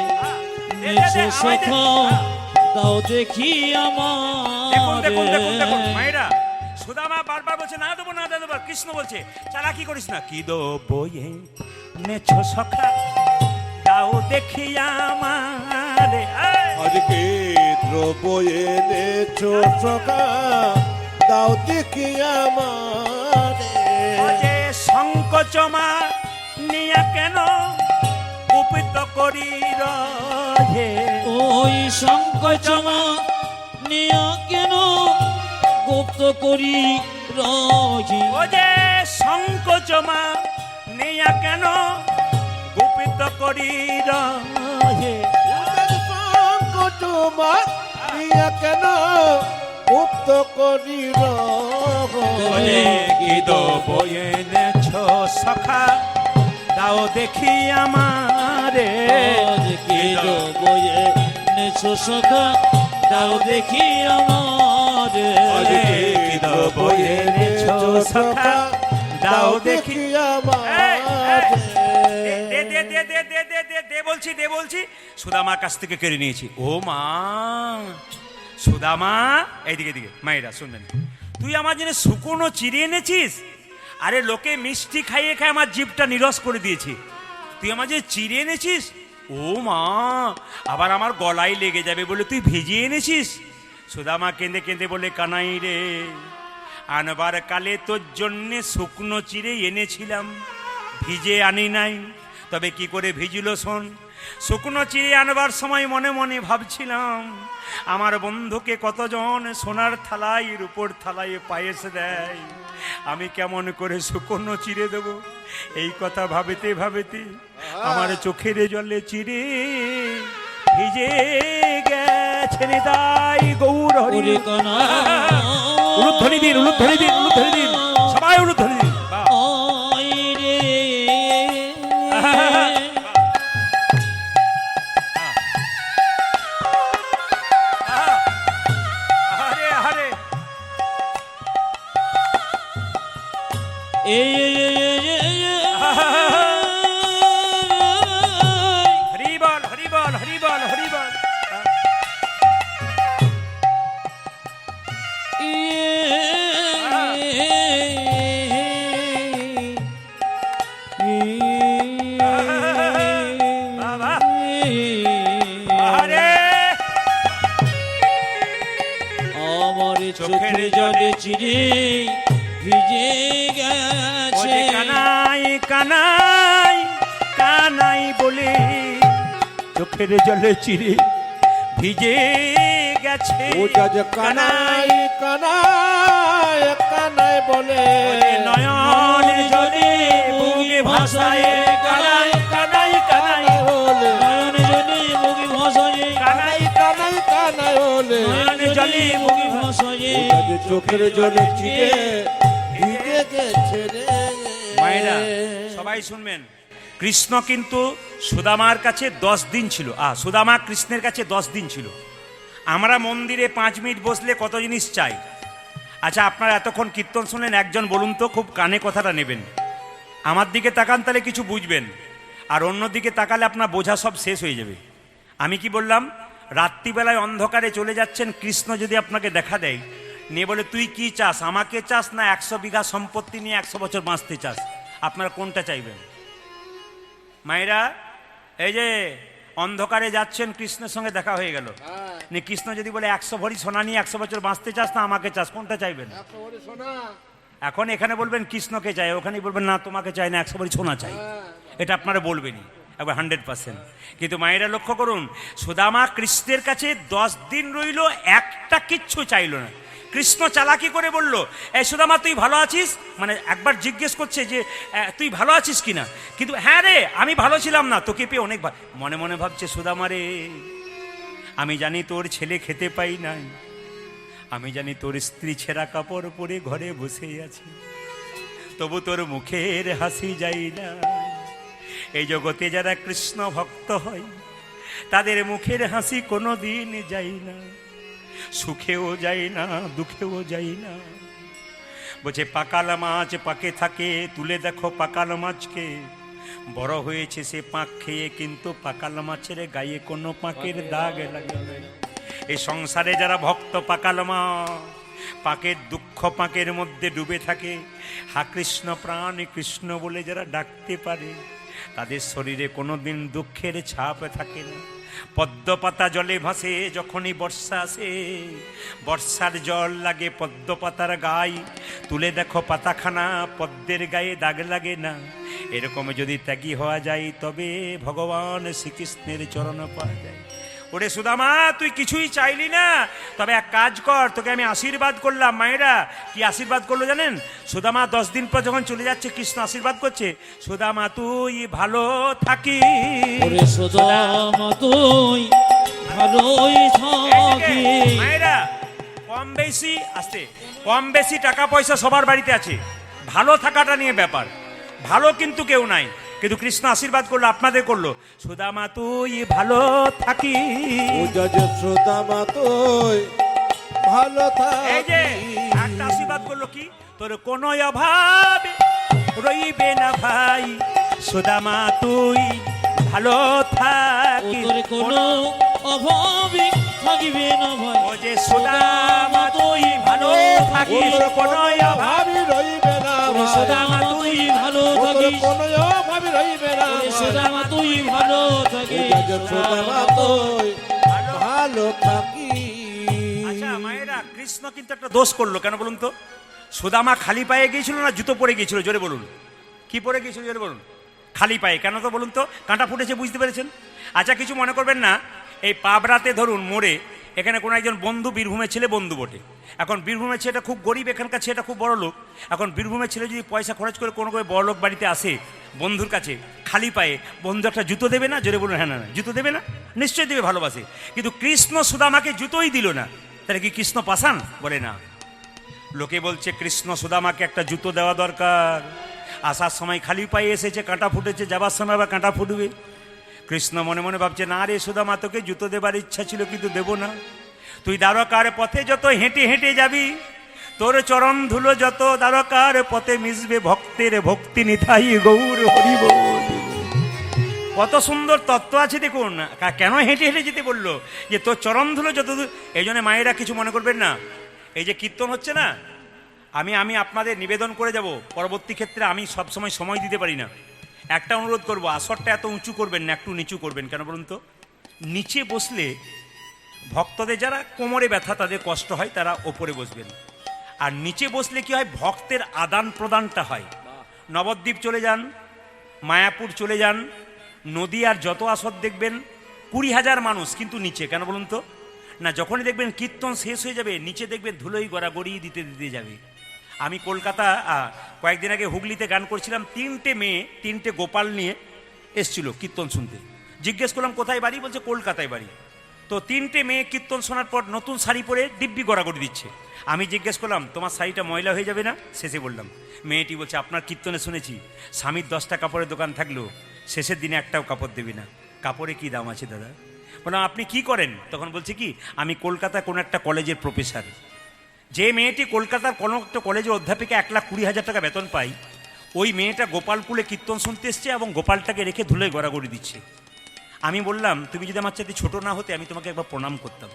নেছো সখা দাও দেখি দেখুন দেখুন আমার দেখুন দেখুন মায়েরা, সুদামা বারবার বলছে না দেবো না দেবো, কৃষ্ণ বলছে চালাকি করিস না, কি দো বয়ে নেছো সখা দাও দেখি আমারে। আজকে দ্রব্য এনেছো সখা দাও দেখি আমারে। যে সংকোচমা নিয়া কেন কুপিত করি রহে, ওই সংকোচমা নিয়া কেন গুপ্ত করি রহি। ও যে সংকোচমা নিয়া কেন গুপিত করি রহে। সংকোচমা নিয়া কেন গুপ্ত করি বলে কি দো বয়ে নেছো সখা দাও দেখি আমারে। কেঁদো বয়ে নেছো সখা দাও দেখি আমারে। কেঁদো বয়ে নেছো সখা দাও দেখি। দে দে দে দে দে দে দে দে বলছি দে বলছি, সুদামার কাছ থেকে কেড়ে নিয়েছি। ও মা সুদামা, এইদিকে দিকে মায়েরা শুনবেন, তুই আমার জন্য শুকনো চিড়ে এনেছিস? আরে লোকে মিষ্টি খাইয়ে খাই আমার জিভটা নিরস করে দিয়েছে, তুই আমার যে চিড়ে এনেছিস? ও মা, আবার আমার গলায় লেগে যাবে বলে তুই ভিজিয়ে এনেছিস? সুদামা কেঁদে কেঁদে বলে, কানাই রে, আনবার কালে তোর জন্যে শুকনো চিড়ে এনেছিলাম, ভিজে আনি নাই। তবে কি করে ভিজিল শোন। শুকনো চিড়ে আনবার সময় মনে মনে ভাবছিলাম, আমার বন্ধুকে কতজন সোনার থালায় রূপোর থালায় পায়েস দেয়, আমি কেমন করে শুকনো চিড়ে দেব। এই কথা ভাবিতে ভাবিতে আমার চোখের জলে চিড়ে ভিজে গেছে রে তাই গৌর হরি। ওরে কানা উলুধ্বনি দিন, উলুধ্বনি দিন, উলুধ্বনি দিন, সবাই উলুধ্বনি দিন। বাহ। ওই রে আরে আরে হরি বল হরি বল হরি বল হরি বল। আরে আমার চোখের জলে চিড়ে ভিজে ও যে গেছে। কানাই কানাই কানাই বলে চোখের জলে চিরে ভিজে গেছে। ও যাজ কানাই কানাই কানাই বলে ও যে নয়ন জলে বুকে ভাসায় কানাই কানাই কানাই বলে নয়ন জলে মুখে ভাসায় কানাই কানাই কানাই বলে নয়ন জলে মুখে ভাসায়। ও যাজ চোখের জলে চিড়ে ভিজে গেছে রে। মায়েরা সবাই শুনবেন, কৃষ্ণ কিন্তু সুদামার কাছে 10 দিন ছিল। সুদামা কৃষ্ণের কাছে 10 দিন ছিল। আমরা মন্দিরে 5 মিনিট বসলে কত জিনিস চাই। আচ্ছা, আপনারা এতক্ষণ কীর্তন শুনলেন, একজন বলুন তো, খুব কানে কথাটা নেবেন, আমার দিকে তাকান তাহলে কিছু বুঝবেন, আর অন্য দিকে তাকালে আপনার বোঝা সব শেষ হয়ে যাবে। আমি কি বললাম? রাত্রিবেলায় অন্ধকারে চলে যাচ্ছেন, কৃষ্ণ যদি আপনাকে দেখা দেয়, নিয়ে বলে তুই কি চাস, আমাকে চাস না 100 বিঘা সম্পত্তি নিয়ে 100 বছর বাঁচতে চাস, আপনারা কোনটা চাইবেন? মায়েরা, এই যে অন্ধকারে যাচ্ছেন, কৃষ্ণের সঙ্গে দেখা হয়ে গেল, নিয়ে কৃষ্ণ যদি বলে 100 ভরি সোনা নিয়ে 100 বছর বাঁচতে চাস না আমাকে চাস, কোনটা চাইবেন? এখন এখানে বলবেন কৃষ্ণকে চাই, ওখানে বলবেন না তোমাকে চাই না 100 ভরি সোনা চাই, এটা আপনারা বলবেনই একবার 100%। কিন্তু মায়েরা লক্ষ্য করুন, সুদামা কৃষ্ণের কাছে 10 দিন রইল, একটা কিচ্ছু চাইল না। কৃষ্ণ চালাকি করে বলল, এই সুদামা তুই ভালো আছিস, মানে একবার জিজ্ঞেস করছে যে তুই ভালো আছিস কিনা, কিন্তু হ্যাঁ রে আমি ভালো ছিলাম না, তোকে পেয়ে অনেক মনে মনে ভাবছে সুদামা রে, আমি জানি তোর ছেলে খেতে পাই নাই, আমি জানি তোর স্ত্রী ছেঁড়া কাপড় পরে ঘরে বসে আছে, তবু তোর মুখের হাসি যাই না। এই জগতে যারা কৃষ্ণ ভক্ত হয় তাদের মুখের হাসি কোনো দিন যাই না, সুখেও যাই না দুঃখেও যাই না। বলছে পাকাল মাছ পাকে থাকে, তুলে দেখো পাকাল মাছকে, বড় হয়েছে সে পাঁক খেয়ে, কিন্তু পাকাল মাছের গায়ে কোনো পাঁকের দাগ লাগে না। এই সংসারে যারা ভক্ত পাকাল মাছ, পাকের দুঃখ পাকের মধ্যে ডুবে থাকে, হা কৃষ্ণ প্রাণ কৃষ্ণ বলে যারা ডাকতে পারে, তাদের শরীরে কোনোদিন দুঃখের ছাপ থাকে না। পদ্ম পাতা জলে ভাসে, যখনই বর্ষা আসে, বর্ষার জল লাগে পদ্ম পাতার গায়ে, তুলে দেখো পাতাখানা, পদ্মের গায়ে দাগ লাগে না। এরকম যদি ত্যাগী হওয়া যায়, তবে ভগবান শ্রীকৃষ্ণের চরণ পাওয়া যায়। ওরে সুদামা, তুই কিছুই চাইলি না, তবে এক কাজ কর, তোকে আমি আশীর্বাদ করলাম। মায়েরা কি আশীর্বাদ করলো জানেন? সুদামা 10 দিন পর যখন চলে যাচ্ছে, কৃষ্ণ আশীর্বাদ করছে, সুদামা তুই ভালো থাকি। ওরে সুদামা তুই ভালোই থাকি। মায়েরা কম বেশি আসতে, কম বেশি টাকা পয়সা সবার বাড়িতে আছে, ভালো থাকাটা নিয়ে ব্যাপার। ভালো কিন্তু কেউ নাই, কিন্তু কৃষ্ণ আশীর্বাদ করলো, আপনাদের করলো, সুদামা তুই ভালো থাকি। সুদামা তুই ভালো এই যে থাকি। একটা আশীর্বাদ করলো কি, তোর কোনো অভাব রইবে না ভাই, সুদামা তুই ভালো থাকি। তোর কোনো অভাবে থাকিবে না ভাই, ও যে সুদামা তুই ভালো থাকি, তোর কোনো অভাব ভাবি রইবে না ওরে ভাই। সুদামা তুই ভালো থাকিস, কোনো ভাবি রইবে না ওরে ভাই। সুদামা তুই ভালো থাকিস। সুদামা তুই ভালো থাকি। আচ্ছা মায়েরা, কৃষ্ণ কিন্তু একটা দোষ করলো, কেন বলুন তো? সুদামা খালি পায়ে গিয়েছিল না জুতো পরে গিয়েছিল? জোরে বলুন, কি পরে গিয়েছিল জোরে বলুন? খালি পায়ে। কেন তো বলুন তো? কাঁটা ফুটেছে, বুঝতে পেরেছেন? আচ্ছা কিছু মনে করবেন না, এই পাবরাতে ধরুন মোড়ে, এখানে কোনো একজন বন্ধু, বীরভূমের ছেলে বন্ধু বটে, এখন বীরভূমের ছেলেটা খুব গরিব, এখানকার ছেলেটা খুব বড় লোক। এখন বীরভূমের ছেলে যদি পয়সা খরচ করে কোনো করে বড় লোক বাড়িতে আসে বন্ধুর কাছে খালি পায়ে, বন্ধু একটা জুতো দেবে না? জোরে বলুন হ্যাঁ না? জুতো দেবে না? নিশ্চয়ই দেবে, ভালোবাসে। কিন্তু কৃষ্ণ সুদামাকে জুতোই দিল না, তাহলে কি কৃষ্ণ পাষাণ? বলে না। লোকে বলছে কৃষ্ণ সুদামাকে একটা জুতো দেওয়া দরকার, আসার সময় খালি পায়ে এসেছে, কাঁটা ফুটেছে, যাবার সময় আবার কাঁটা ফুটবে। কৃষ্ণ মনে মনে ভাবছে, না রে সুদামা, তোকে জুতো দেবার ইচ্ছা ছিল কিন্তু দেব না। তুই দ্বারকার পথে যত হেঁটে হেঁটে যাবি, তোর চরণ ধুলো যত দ্বারকার পথে মিশবে, ভক্তের ভক্তি নিতাই গৌর হরি বল। কত সুন্দর তত্ত্ব আছে দেখুন। কেন হেঁটে হেঁটে যেতে বললো? যে তোর চরণ ধুলো যত দূর। এই জন্য মায়েরা কিছু মনে করবেন না, এই যে কীর্তন হচ্ছে না, আমি আপনাদের নিবেদন করে যাব, পরবর্তী ক্ষেত্রে আমি সবসময় সময় দিতে পারি না। একটা অনুরোধ করব, আসরটা এত উঁচু করবেন না, একটু নিচু করবেন। কেন বলুন তো? নিচে বসলে ভক্তদের যারা কোমরে ব্যথা, তাদের কষ্ট হয়, তারা ওপরে বসবেন। আর নিচে বসলে কি হয়, ভক্তের আদান প্রদানটা হয়। নবদ্বীপ চলে যান, মায়াপুর চলে যান, নদীয়ার যত আসর দেখবেন 20,000 মানুষ কিন্তু নিচে। কেন বলুন তো? না, যখনই দেখবেন কীর্তন শেষ হয়ে যাবে, নিচে দেখবেন ধুলোই গড়াগড়ি দিতে দিতে যাবে। আমি কলকাতা কয়েকদিন আগে হুগলিতে গান করছিলাম, 3টে মেয়ে 3টে গোপাল নিয়ে এসছিল কীর্তন শুনতে। জিজ্ঞেস করলাম কোথায় বাড়ি, বলছে কলকাতায় বাড়ি। তো 3টে মেয়ে কীর্তন শোনার পর নতুন শাড়ি পরে দিব্যি গড়াগড়ি দিচ্ছে। আমি জিজ্ঞেস করলাম তোমার শাড়িটা ময়লা হয়ে যাবে না? শেষে বললাম, মেয়েটি বলছে আপনার কীর্তনে শুনেছি স্বামীর 10টা কাপড়ের দোকান থাকলেও শেষের দিনে একটাও কাপড় দেবে না। কাপড়ে কি দাম আছে দাদা? বললাম আপনি কি করেন? তখন বলছে কি, আমি কলকাতায় কোনো একটা কলেজের প্রফেসর। যে মেয়েটি কলকাতার কোনো একটা কলেজের অধ্যাপিকা 1,20,000 টাকা বেতন পাই, ওই মেয়েটা গোপালকুলে কীর্তন শুনতে এসছে এবং গোপালটাকে রেখে ধুলোয় গড়াগড়ি দিচ্ছে। আমি বললাম তুমি যদি আমার চাইতে ছোট না হতে, আমি তোমাকে একবার প্রণাম করতাম।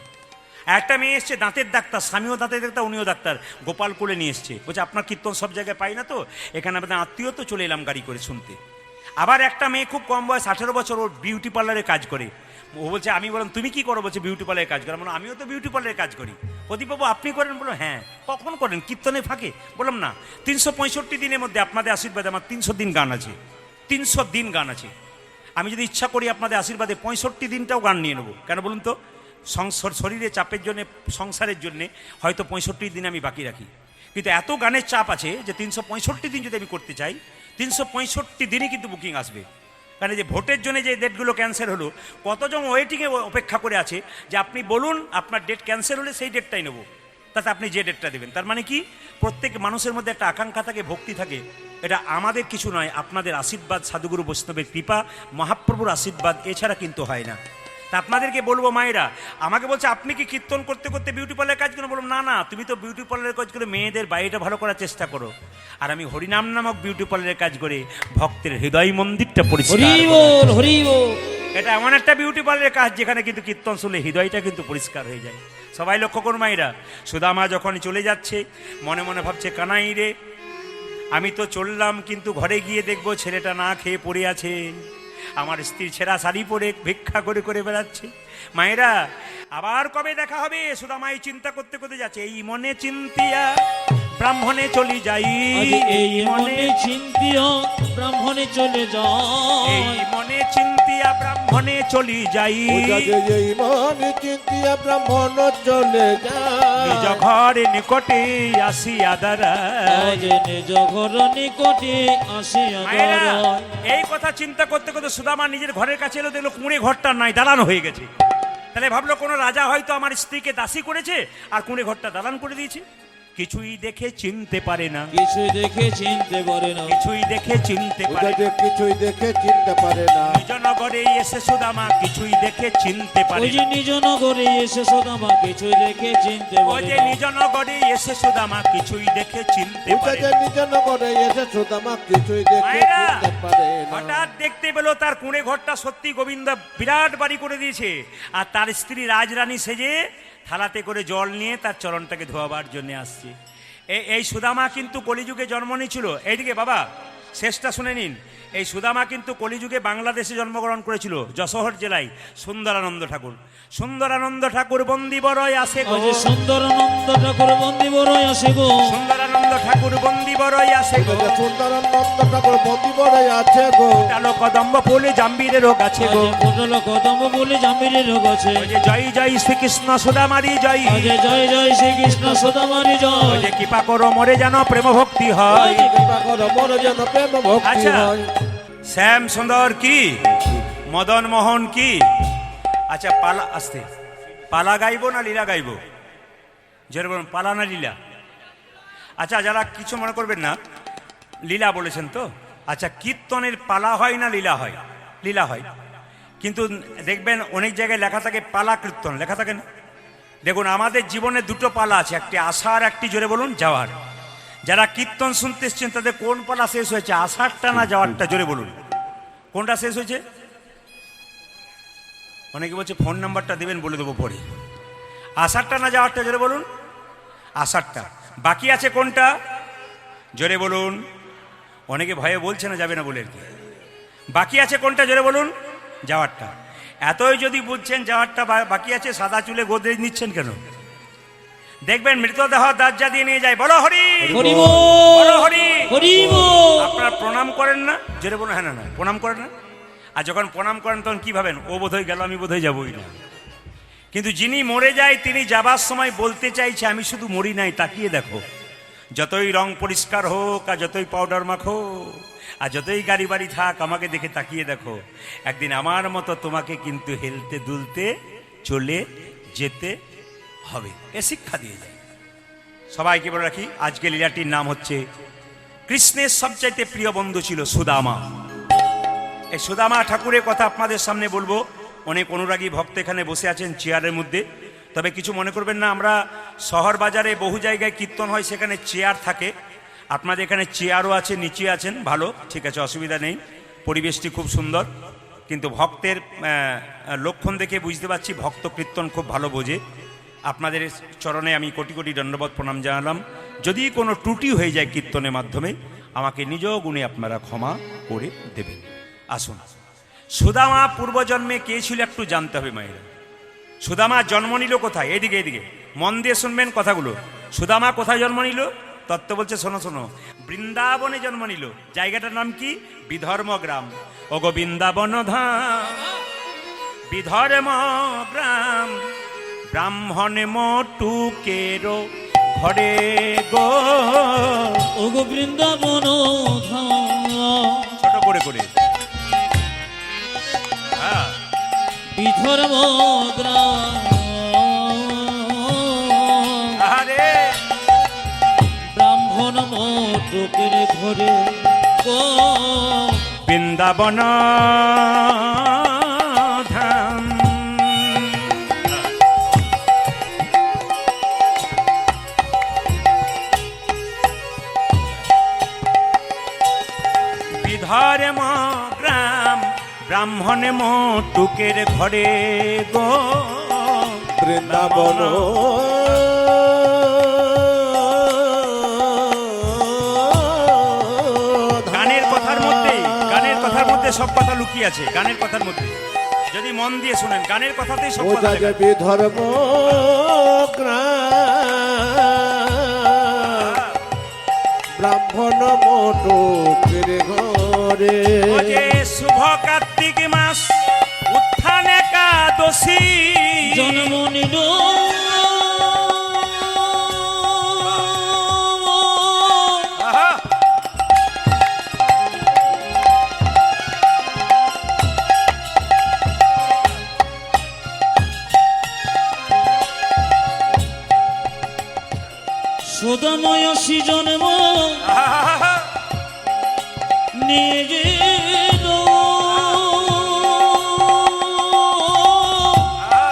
একটা মেয়ে এসছে দাঁতের ডাক্তার, স্বামীও দাঁতের ডাক্তার, উনিও ডাক্তার, গোপালকুলে নিয়ে এসছে। বলছে আপনার কীর্তন সব জায়গায় পাই না তো, এখানে আপনার আত্মীয় তো, চলে এলাম গাড়ি করে শুনতে। আবার একটা মেয়ে খুব কম বয়স, 18 বছর, ওর বিউটি পার্লারে কাজ করে। ও বলছে, আমি বললাম তুমি কি করো? বলছে বিউটি পার্লারে কাজ করে। বললাম আমিও তো বিউটি পার্লারে কাজ করি। প্রদীপবাবু আপনি করেন? বললো হ্যাঁ। কখন করেন? কীর্তনে ফাঁকে? বললাম না, 365 দিনের মধ্যে আপনাদের আশীর্বাদে আমার 300 দিন গান আছে, 300 দিন গান আছে। আমি যদি ইচ্ছা করি আপনাদের আশীর্বাদে 65 দিনটাও গান নিয়ে নেবো। কেন বলুন তো? শরীরে চাপের জন্য, সংসারের জন্যে হয়তো 65 দিন আমি বাকি রাখি, কিন্তু এত গানের চাপ আছে যে 365 দিন যদি আমি করতে চাই, 365 দিনই কিন্তু বুকিং আসবে। কারণ যে ভোটের জন্য যে ডেটগুলো ক্যান্সেল হলো, কতজন ওয়েটিংয়ে অপেক্ষা করে আছে যে আপনি বলুন আপনার ডেট ক্যান্সেল হলে সেই ডেটটাই নেবো, তাতে আপনি যে ডেটটা দেবেন। তার মানে কি, প্রত্যেক মানুষের মধ্যে একটা আকাঙ্ক্ষা থাকে, ভক্তি থাকে। এটা আমাদের কিছু নয়, আপনাদের আশীর্বাদ, সাধুগুরু বৈষ্ণবের কৃপা, মহাপ্রভুর আশীর্বাদ, এছাড়া কিন্তু হয় না। তা আপনাদেরকে বলবো মায়েরা, আমাকে বলছে আপনি কি কীর্তন করতে করতে বিউটি পার্লারের কাজ করেন? বললাম না না, তুমি তো বিউটি পার্লারের কাজ করে মেয়েদের বাড়িটা ভালো করার চেষ্টা করো, আর আমি হরিনাম নামক বিউটি পার্লারের কাজ করে ভক্তের হৃদয় মন্দিরটা পরিষ্কার হরি করার বল হরি বল। এটা এমন একটা বিউটি পার্লারের কাজ যেখানে কিন্তু কীর্তন শুনলে হৃদয়টা কিন্তু পরিষ্কার হয়ে যায়। সবাই লক্ষ্য করুন মায়েরা, সুদামা যখন চলে যাচ্ছে মনে মনে ভাবছে কানাই রে, আমি তো চললাম কিন্তু ঘরে গিয়ে দেখবো ছেলেটা না খেয়ে পড়ে আছে, আমার স্ত্রীর ছেঁড়া শাড়ি পরে ভিক্ষা করে করে বেড়াচ্ছে। মায়েরা আবার কবে দেখা হবে? সুদামাই চিন্তা করতে করতে যাচ্ছে, এই মনে চিন্তিয়া ব্রাহ্মণে চলি যাই, আজ এই মনে চিন্তিয়া ব্রাহ্মণে চলে যায়, এই মনে চিন্তিয়া ব্রাহ্মণে চলি যাই, এই মনে চিন্তিয়া ব্রাহ্মণ চলে নিজ যায়, ঘরে নিকটে আসিয়া দাঁড়ায়। আজ নিজ ঘর নিকটে আসিয়া মায়েরা, দাঁড়ায়। এই কথা চিন্তা করতে করতে সুদামা নিজের ঘরের কাছে এলো, দেখলো কুঁড়ে ঘরটা নাই, দালান হয়ে গেছে। তাহলে ভাবলো কোনো রাজা হয়তো আমার স্ত্রীকে দাসী করেছে আর কুঁড়ে ঘরটা দালান করে দিয়েছে। কিছুই দেখে চিনতে পারে না, কিছু দেখে চিনতে পারে না, কিছুই দেখে চিনতে পারে না। কিছুই দেখে চিনতে পারে না, নিজ নগরে এসে সুদামা কিছুই দেখে চিনতে পারে ওই যে না। নিজ নগরে এসে সুদামা কিছু দেখে চিনতে ও পারে যে না, নিজ নগরে এসে সুদামা কিছুই দেখে চিনতে পারে না। নিজ নগরে এসে সুদামা কিছুই দেখে মায়েরা, চিনতে পারে না। হঠাৎ দেখতে পেল তার কুঁড়ে ঘরটা সত্যি গোবিন্দ বিরাট বাড়ি করে দিয়েছে, আর তার স্ত্রী রাজরানী সেজে থালাতে করে জল নিয়ে তার চরণটাকে ধোয়াবার জন্য আসছে। এই সুদামা কিন্তু কলিযুগে জন্ম নিয়েছিল। এইদিকে বাবা শেষটা শুনে নিন, এই সুদামা কিন্তু কলিযুগে বাংলাদেশে জন্মগ্রহণ করেছিল, যশোহর জেলায়। সুন্দরানন্দ ঠাকুর, সুন্দরানন্দ ঠাকুর বন্দি বড়ই আসে গো, আজ সুন্দরানন্দ ঠাকুর বন্দি বড়ই আসে গো, সুন্দরানন্দ ঠাকুর বন্দি বড়ই আসে গো, সুন্দরানন্দ ঠাকুর বন্দি বড় আছে গো, কালো কদম্ব ফুলে জাম্বিরেরও গাছে গো। আজ পটল কদম বলে জামিনের রোগ আছে, ওই যে জয় জয় শ্রীকৃষ্ণ সুদামারি জয়, আজ জয় জয় শ্রীকৃষ্ণ সুদামারি ওই জয়, যে কৃপা করো মরে যেন প্রেম ভক্তি হয়। কৃপা করো মোর যেন প্রেম ভক্তি আচ্ছা, হয়। শ্যাম সুন্দর কি, মদন মোহন কি। আচ্ছা পালা, আসতে পালা গাইবো না লীলা গাইবো? যেরকম পালা না লীলা? আচ্ছা যারা কিছু মনে করবেন না, লীলা বলেছেন তো। আচ্ছা কীর্তনের পালা হয় না লীলা হয়? লীলা হয়, কিন্তু দেখবেন অনেক জায়গায় লেখা থাকে পালা কীর্তন, লেখা থাকে না? দেখুন আমাদের জীবনে দুটো পালা আছে, একটি আসার, একটি জোরে বলুন যাওয়ার। যারা কীর্তন শুনতে এসছেন তাদের কোন পালা শেষ হয়েছে, আসারটা না যাওয়ারটা? জোরে বলুন কোনটা শেষ হয়েছে। অনেকে বলছে ফোন নাম্বারটা দেবেন, বলে দেবো পরে। আসারটা না যাওয়ারটা? জোরে বলুন আসারটা। বাকি আছে কোনটা? জোরে বলুন। অনেকে ভয়ে বলছে না, যাবে না বলে আর কি। বাকি আছে কোনটা? জোরে বলুন যাওয়ারটা। এতই যদি বুঝছেন যাওয়ারটা বাকি আছে, সাদা চুলে গোদরেজ নিচ্ছেন কেন? দেখবেন মৃতদেহ দাজ্জা দিয়ে নিয়ে যায়, বলো হরি হরি বলো বল হরি। হরি বল। আপনারা প্রণাম করেন না? জোরে বলুন হ্যাঁ না না, প্রণাম করেন না? আর যখন প্রণাম করেন তখন কি ভাবেন? ও বোধহয় গেল, আমি বোধহয় যাবই না। কিন্তু যিনি মরে যায় তিনি যাবার সময় বলতে চাইছে, আমি শুধু মরি নাই, তাকিয়ে দেখো। যতই রং পরিষ্কার হোক আর যতই পাউডার মাখো আর যতই গাড়ি বাড়ি থাক, আমাকে দেখে তাকিয়ে দেখো, একদিন আমার মতো তোমাকে কিন্তু হেলতে দুলতে চলে যেতে হবে। এ শিক্ষা দিয়ে যায়। সবাইকে বলে রাখি, আজকে লীলাটির নাম হচ্ছে, কৃষ্ণের সবচাইতে প্রিয় বন্ধু ছিল সুদামা। এই সুদামা ঠাকুরের কথা আপনাদের সামনে বলবো। অনেক অনুরাগী ভক্ত এখানে বসে আছেন চেয়ারের মধ্যে, তবে কিছু মনে করবেন না। আমরা শহর বাজারে বহু জায়গায় কীর্তন হয়, সেখানে চেয়ার থাকে। আপনাদের এখানে চেয়ারও আছে, নিচে আছেন, ভালো, ঠিক আছে, অসুবিধা নেই। পরিবেশটি খুব সুন্দর, কিন্তু ভক্তের লক্ষণ দেখে বুঝতে পারছি ভক্ত কীর্তন খুব ভালো বোঝে। আপনাদের চরণে আমি কোটি কোটি দণ্ডবত প্রণাম জানালাম। যদি কোনো ত্রুটি হয়ে যায় কীর্তনের মাধ্যমে, আমাকে নিজ গুণে আপনারা ক্ষমা করে দেবেন। আসুন, সুদামা পূর্বজন্মে কে ছিল একটু জানতে হবে মায়েরা। সুদামা জন্ম নিল কোথায়? এদিকে এদিকে মন দিয়ে শুনবেন কথাগুলো। সুদামা কোথায় জন্ম নিল? তত্ত্ব বলছে, শোনো শোনো, বৃন্দাবনে জন্ম নিল। জায়গাটার নাম কি? বিধর্ম গ্রাম। ওগো বৃন্দাবন ধাম, বিধর্ম গ্রাম, ব্রাহ্মণ মটুকেরো ঘরে গো। ওগো বৃন্দাবন ধাম, ছোট করে করে, হ্যাঁ, বিধর্ম গ্রাম, আরে ব্রাহ্মণ মটুকের ঘরে গো। বৃন্দাবন ধাম, ঘরে ম গ্রাম ব্রাহ্মণে মোটুকের ঘরে গো বৃন্দাবন গানের কথার মধ্যে সব কথা লুকিয়ে আছে। গানের কথার মধ্যে যদি মন দিয়ে শুনেন, গানের কথাতেই সব কথা লেখা আছে। বিধর্ম ব্রাহ্মণ মোটুকের ঘরে ও যে শুভ কার্তিক মাস উত্থান একাদশী জন্ম নিল আহা! সুদময় জন্ম আহা! নিয়ে গেল আহা!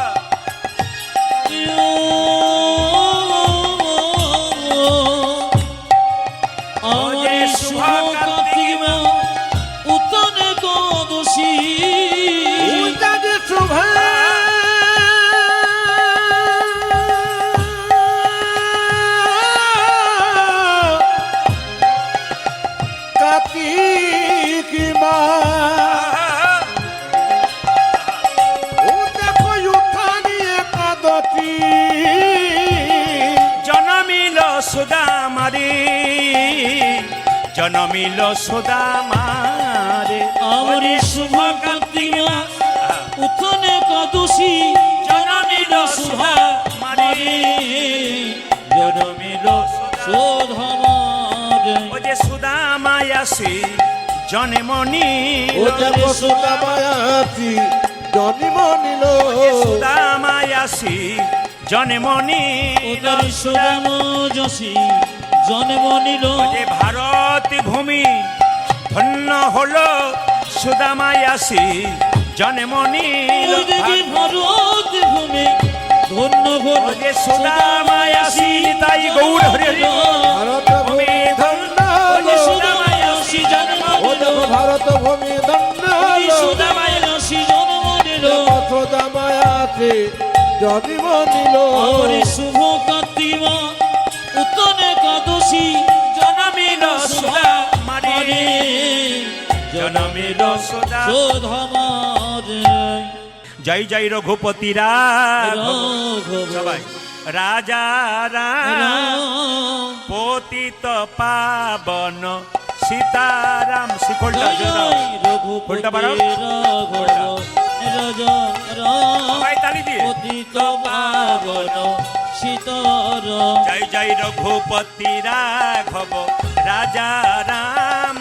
আমার শুভ কার্তিক উত্তন একাদশী শোভা কার্তিক আহা! ও দেখো উত্থানি একাদশী জনমিল সুদামারে জনমিল সুদামারে আমার শুভ কার্তিক উত্তন একাদশী জনমিল শুভা মারে জনমিল শোধামারে ও যে সুদামায়াসি জনমনি ও দেখো সুদামায়াসি জন্ম নিল সুদামায়াসি জনমনি উদর সুদাম যশী জন্ম নিল যে ভারত ভূমি ধন্য হলো সুদামায়াসি জনমনি দেখি ভারত ভূমি ধন্য হল ও যে সুদামায়াসি তাই গৌর হরে হরে। ভারত ভূমি ধন্য ও যে হলো। সুদামায়াসি জন্ম ও দেখো ভারত ভূমি ধন্য হলো। সুদামায়াসী জন্ম নিল দেখো সুদামায়াসি জন্ম নিল আমার শুভ কার্তিক উত্তন একাদশী জনমিল সুদামারে জনমিল সুদা শোধামারে জয় জয় রঘুপতি রাঘব সবাই রাজা রাম পতিত পাবন সীতারাম শিকলটা উল্টা বাড়াও। সবাই তালি দিয়ে পতিত পাবন সীতার জয় জয় রঘুপতি রাঘব রাজা রাম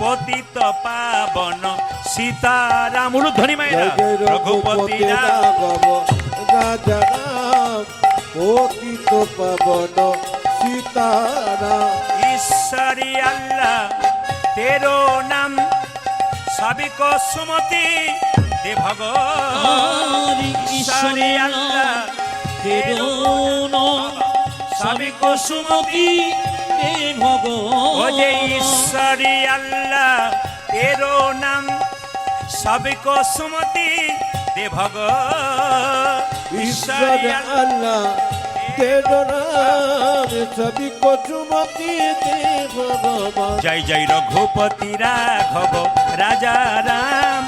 পতিত পাবন সীতারাম উলুধ্বনি মায়েরা জয় জয় রঘুপতি রঘুপতি রাঘব রাঘব রাজা রাম পতিত পাবন সীতারাম ईश्वरी अल्लाह तेरो नाम सभी को सुमति दे भगवान ईश्वरी अल्लाह तेरो नाम सभी को सुमति दे ओ जे भगवान ईश्वरी अल्लाह तेरो नाम सभी को सुमति दे भगवान ईश्वर ईश्वरी अल्लाह अल्लाह तेरो नाम सभी को चुमती दे भगवान जय जय रघुपति राघव राजा राम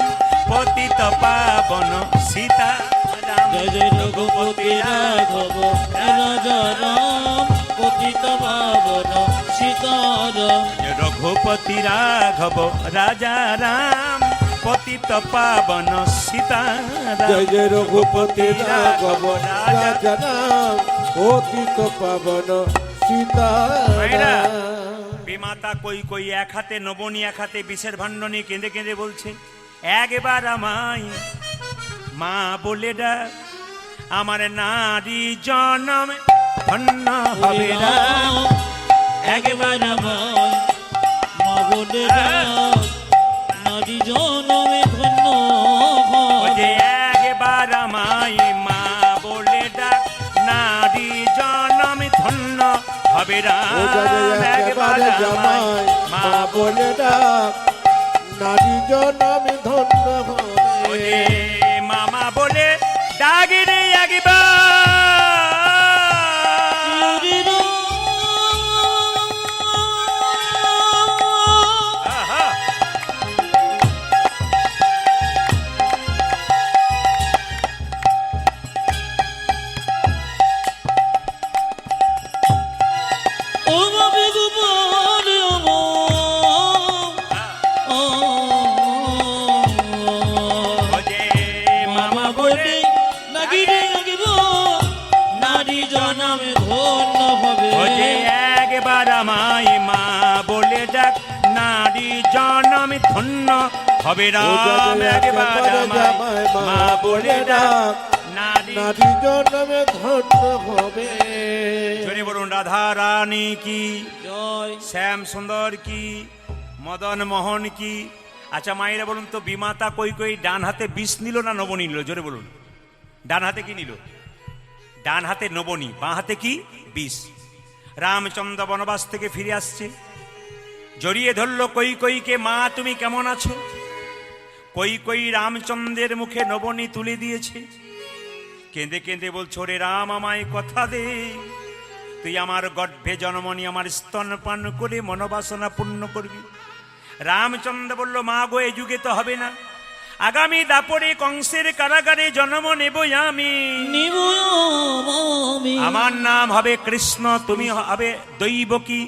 पतित पावन सीता राम जय जय रघुपति राघव राजा राम पतित पावन सीताराम रघुपति राघव राजा राम पतित पावन सीता जय जय रघुपति राघव राजा राम पतित पावन सीताराम বিমাতা কই কই এক হাতে নবনী এক হাতে বিষের ভাণ্ড নিয়ে কেঁদে কেঁদে বলছে একবার আমায় মা বলে ডাক আমার নারী জনম ধন্য হবে না একবার আমায় মা বলে দাও নারী জনমে ধন্য ও হয়। যে একবার আমায় মা বলে ডাক নারী জনম ধন্য হবে না ও জয় একবার একেবারে আমায় জামাই মা মা বলে ডাক নারী জনমে ধন্য ওরে হবে মামা বলে ডাগিরে একবার আহা। ও বাবে গোপাল ওরে মামা বলে নাগিরে নাগিব নারী জনমে ধন্য হবে ওরে একবার আমায় মা বলে ডাক নারী জনম ধন্য হবে রাম একবার আমায় মা বলে ডাক নারী নারী জনমে ধন্য হবে জোরে বলুন রাধা রানী কি জয় শ্যাম সুন্দর কি মদন মোহন কি আচ্ছা মায়েরা বলুন তো বিমাতা কই কই ডান হাতে বিষ নিল না নবনী নিল জোরে বলুন ডান হাতে কি নিল ডান হাতে নবনী বাঁ হাতে কি বিষ রামচন্দ্র বনবাস থেকে ফিরে আসছে জড়িয়ে ধরল কই কইকে মা তুমি কেমন আছো কই কই রামচন্দ্রের মুখে নবনী তুলে দিয়েছে কেঁদে কেঁদে বলছো রে রাম আমায় কথা দে তুই আমার গর্ভে জন্মনি আমার স্তন পান করে মনোবাসনা পূর্ণ করবি রামচন্দ্র বলল মা গো এ যুগে তো হবে না আগামী দাপরে কংসের কারাগারে জন্ম নেব আমি নিব আমি আমার নাম হবে কৃষ্ণ তুমি হবে দৈবকী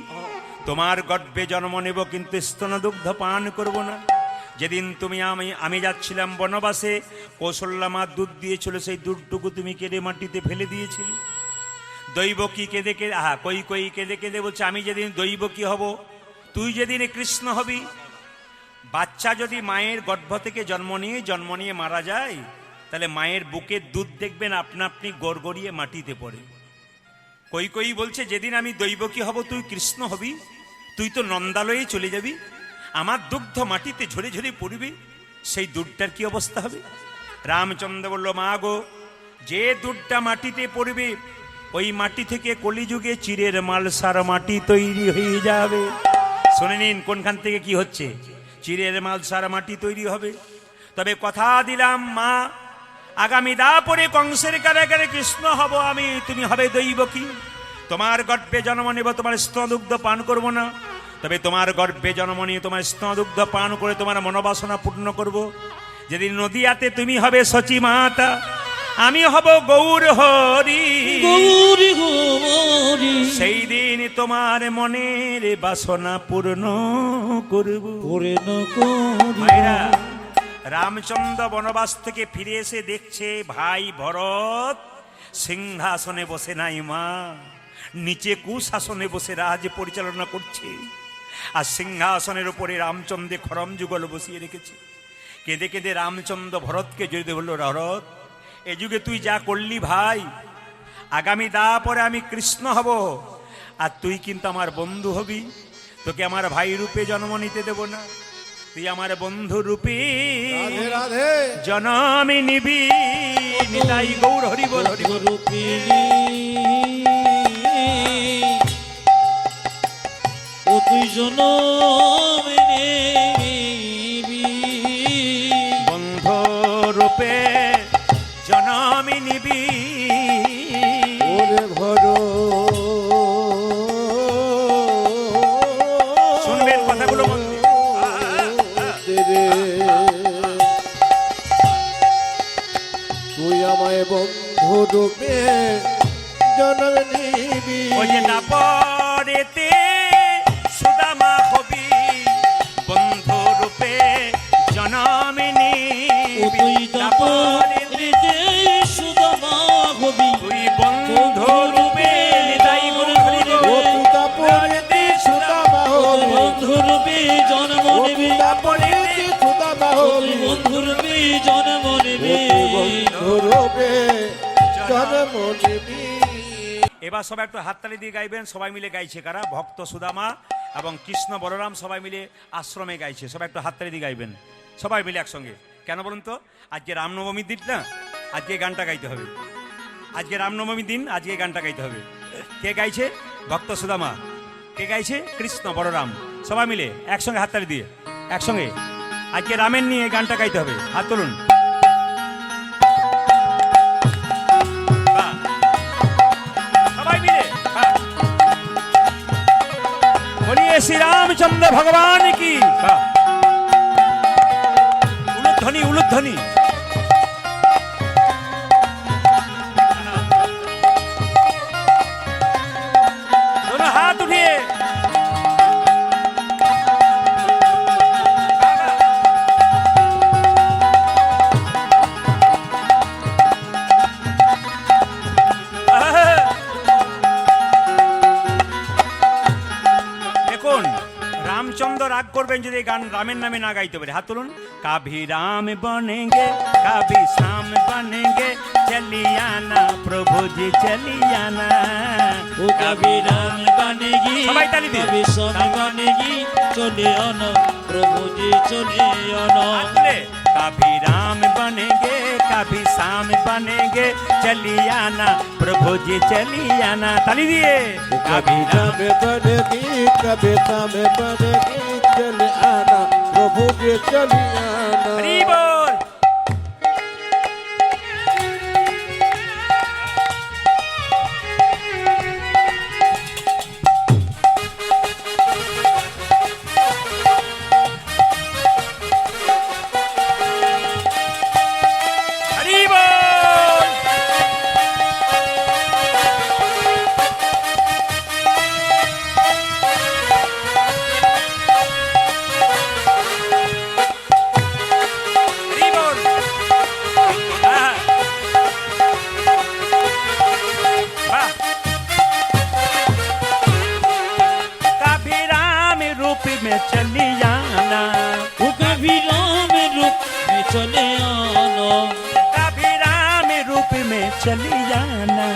তোমার গর্ভে জন্ম নেব কিন্তু স্তন দুগ্ধ পান করব না যেদিন তুমি আমি যাচ্ছিলাম বনবাসে কৌশল্যা মা দুধ দিয়েছিল সেই দুধটুকু তুমি কেঁদে মাটিতে ফেলে দিয়েছিলে দৈবকী কেঁদে কেঁদে কই কই কেঁদে কেঁদে বলছে আমি যেদিন দৈবকী হব তুই যেদিন কৃষ্ণ হবি বাচ্চা যদি মায়ের গর্ভ থেকে জন্ম নিয়ে মারা যায় তাহলে মায়ের বুকের দুধ দেখবেন আপনা আপনি গড়গড়িয়ে মাটিতে পড়ে কই কই বলছে যেদিন আমি দৈবকী হব তুই কৃষ্ণ হবি তুই তো নন্দালয়ে চলে যাবি আমার দুগ্ধ মাটিতে ঝরে ঝরে পড়বে সেই দুধটার কি অবস্থা হবে রামচন্দ্র বলল মা গো যে দুধটা মাটিতে পড়বে ওই মাটি থেকে কলিযুগে চিরের মালসার মাটি তৈরি হয়ে যাবে শুনে নিন কোনখান থেকে কি হচ্ছে চিরের মালসার মাটি তৈরি হবে তবে কথা দিলাম মা আগামী দাপরে কংসের কারাগারে কৃষ্ণ হব আমি তুমি হবে দৈবকী তোমার গর্ভে জন্ম নেব তোমার স্তনদুগ্ধ পান করব না তবে তোমার গর্ভে জন্ম নিয়ে তোমার স্তনদুগ্ধ পান করে তোমার মনোবাসনা পূর্ণ করব যেদিন নদিয়াতে তুমি হবে সচী মাতা আমি হব গৌর হরি গৌরী গৌরী সেই দিন তোমার মনের বাসনা পূর্ণ করব করে নকরি মায়েরা রামচন্দ্র বনবাস থেকে ফিরে এসে দেখছে ভাই ভরত সিংহাসনে বসে নাই মা নিচে কুশাসনে বসে রাজ পরিচালনা করছে আর সিংহাসনের উপরে রামচন্দ্রে খরম যুগল বসিয়ে রেখেছে কেঁদে কেঁদে রামচন্দ্র ভরতকে জড়িয়ে বলল ভরত এ যুগে তুই যা করলি ভাই আগামী পরে আমি কৃষ্ণ হব আর তুই কিন্তু আমার বন্ধু হবি তোকে আমার ভাই রূপে জন্ম নিতে দেব না তুই আমার বন্ধু রূপে রাধে রাধে জনমে নিবি নিতাই গৌর হরি বল হরি বল রূপিণী ও তুই জনমে নিবি বন্ধু রূপে জনমে নিবি ওরে ভর শুনবেন কথাগুলো মন দিয়ে। রে তুই আমায় বন্ধু রূপে জন্ম নিবি ওই যে দাপরেতে সুদামা হবি বন্ধু রূপে জনমে ও নিবি তুই দাপরেতে দাপরিতে সুদামা হবি তুই বন্ধু রূপে নিতাই গৌর হরি বল। ও তুই দাপরেতে সুদামা হবি বন্ধুরূপে জন্ম ও নেবে তুই দাপরেতে সুদামা হবি বন্ধুরূপে জন্ম নেবে বন্ধু রূপে জন্ম নিবি এবার সবাই একটু হাততালি দিয়ে গাইবেন সবাই মিলে গাইছে কারা ভক্ত সুদামা এবং কৃষ্ণ বলরাম সবাই মিলে আশ্রমে গাইছে সবাই একটু হাততালি দিয়ে গাইবেন সবাই মিলে একসঙ্গে কেন বলুন তো আজকে রামনবমীর দিন না আজকে এই গানটা গাইতে হবে আজকে রামনবমীর দিন আজকে এই গানটা গাইতে হবে কে গাইছে ভক্ত সুদামা কে গাইছে কৃষ্ণ বলরাম সবাই মিলে একসঙ্গে হাততালি দিয়ে একসঙ্গে আজকে রামের নিয়ে গানটা গাইতে হবে, হাত তুলুন। বাহ। সবাই মিলে বাহ। বলিয়ে শ্রী রামচন্দ্র ভগবান কি। বাহ। উলুধ্বনি উলুধ্বনি। दोनों हाथ उठिए। দেখুন রামচন্দ্র রাগ করবেন যদি গান রামের নামে না গাইতে পারে। হাত তুলুন। কাভি রাম বনেঙ্গে কাভি শ্যাম বনেঙ্গে চলিয়ানা প্রভু জি চলিয়ানা। ও কবি রাম বনেগি সবাই তালি দিন। কবি শ্যাম বনেগি চলে আনা প্রভু জি চলে আনা। कभी राम बनेंगे कभी श्याम बनेंगे चलियाना प्रभु जी चलियाना। ताली दिए। कभी राम बनेगी कभी श्याम बनेगी चले आना प्रभु जी चली आना। हरी बोल। हरी बोल। हरी बोल। हाँ। वाह। कभी राम रूप में चली जाना ও কবি রাম রূপ में चले आना। कभी राम रूप में चली जाना।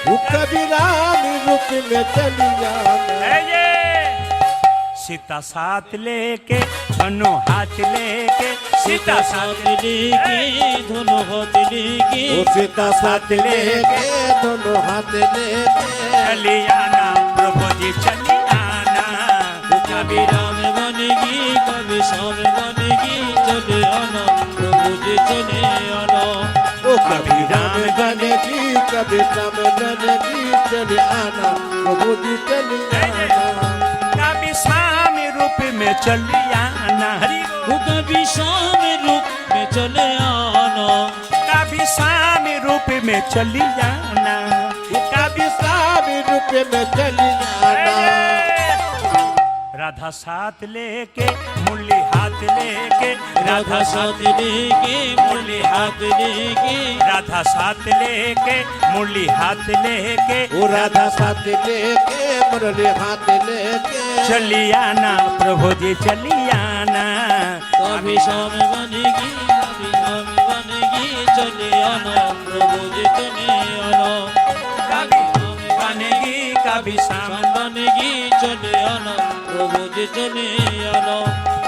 वो कभी राम रूप में चली आना। है ये सीता साथ लेके दोनों हाथ लेके सीता साथ साथ लेके दोनों हाथ लेके वो सीता साथ लेके दोनों हाथ लेके चली आना प्रभु जी चली आना। कभी राम बनेगी कभी श्याम बनेगी चले आना प्रभु जी चले आना। वो कभी राम बनेगी कभी श्याम बनेगी चले आना प्रभु जी चली आना। कभी स्वामी रूप में चली आना। हरि वो कभी श्याम रूप में चले आना। कभी स्वामी रूप में चली जाना। वो कभी श्याम रूप में चली आना। राधा साथ लेके मुरली हाथ लेके राधा साथ लेके मुरली हाथ लेके राधा साथ लेके मुरली हाथ लेके वो राधा साथ लेके मुरली हाथ लेके चली आना प्रभु जी चली आना। कभी श्याम बनेगी कभी श्याम बनेगी चले आना प्रभु जी चले आना। कभी बनेगी कभी शाम श्याम बनेगी चले आना प्रभु जी चले आना।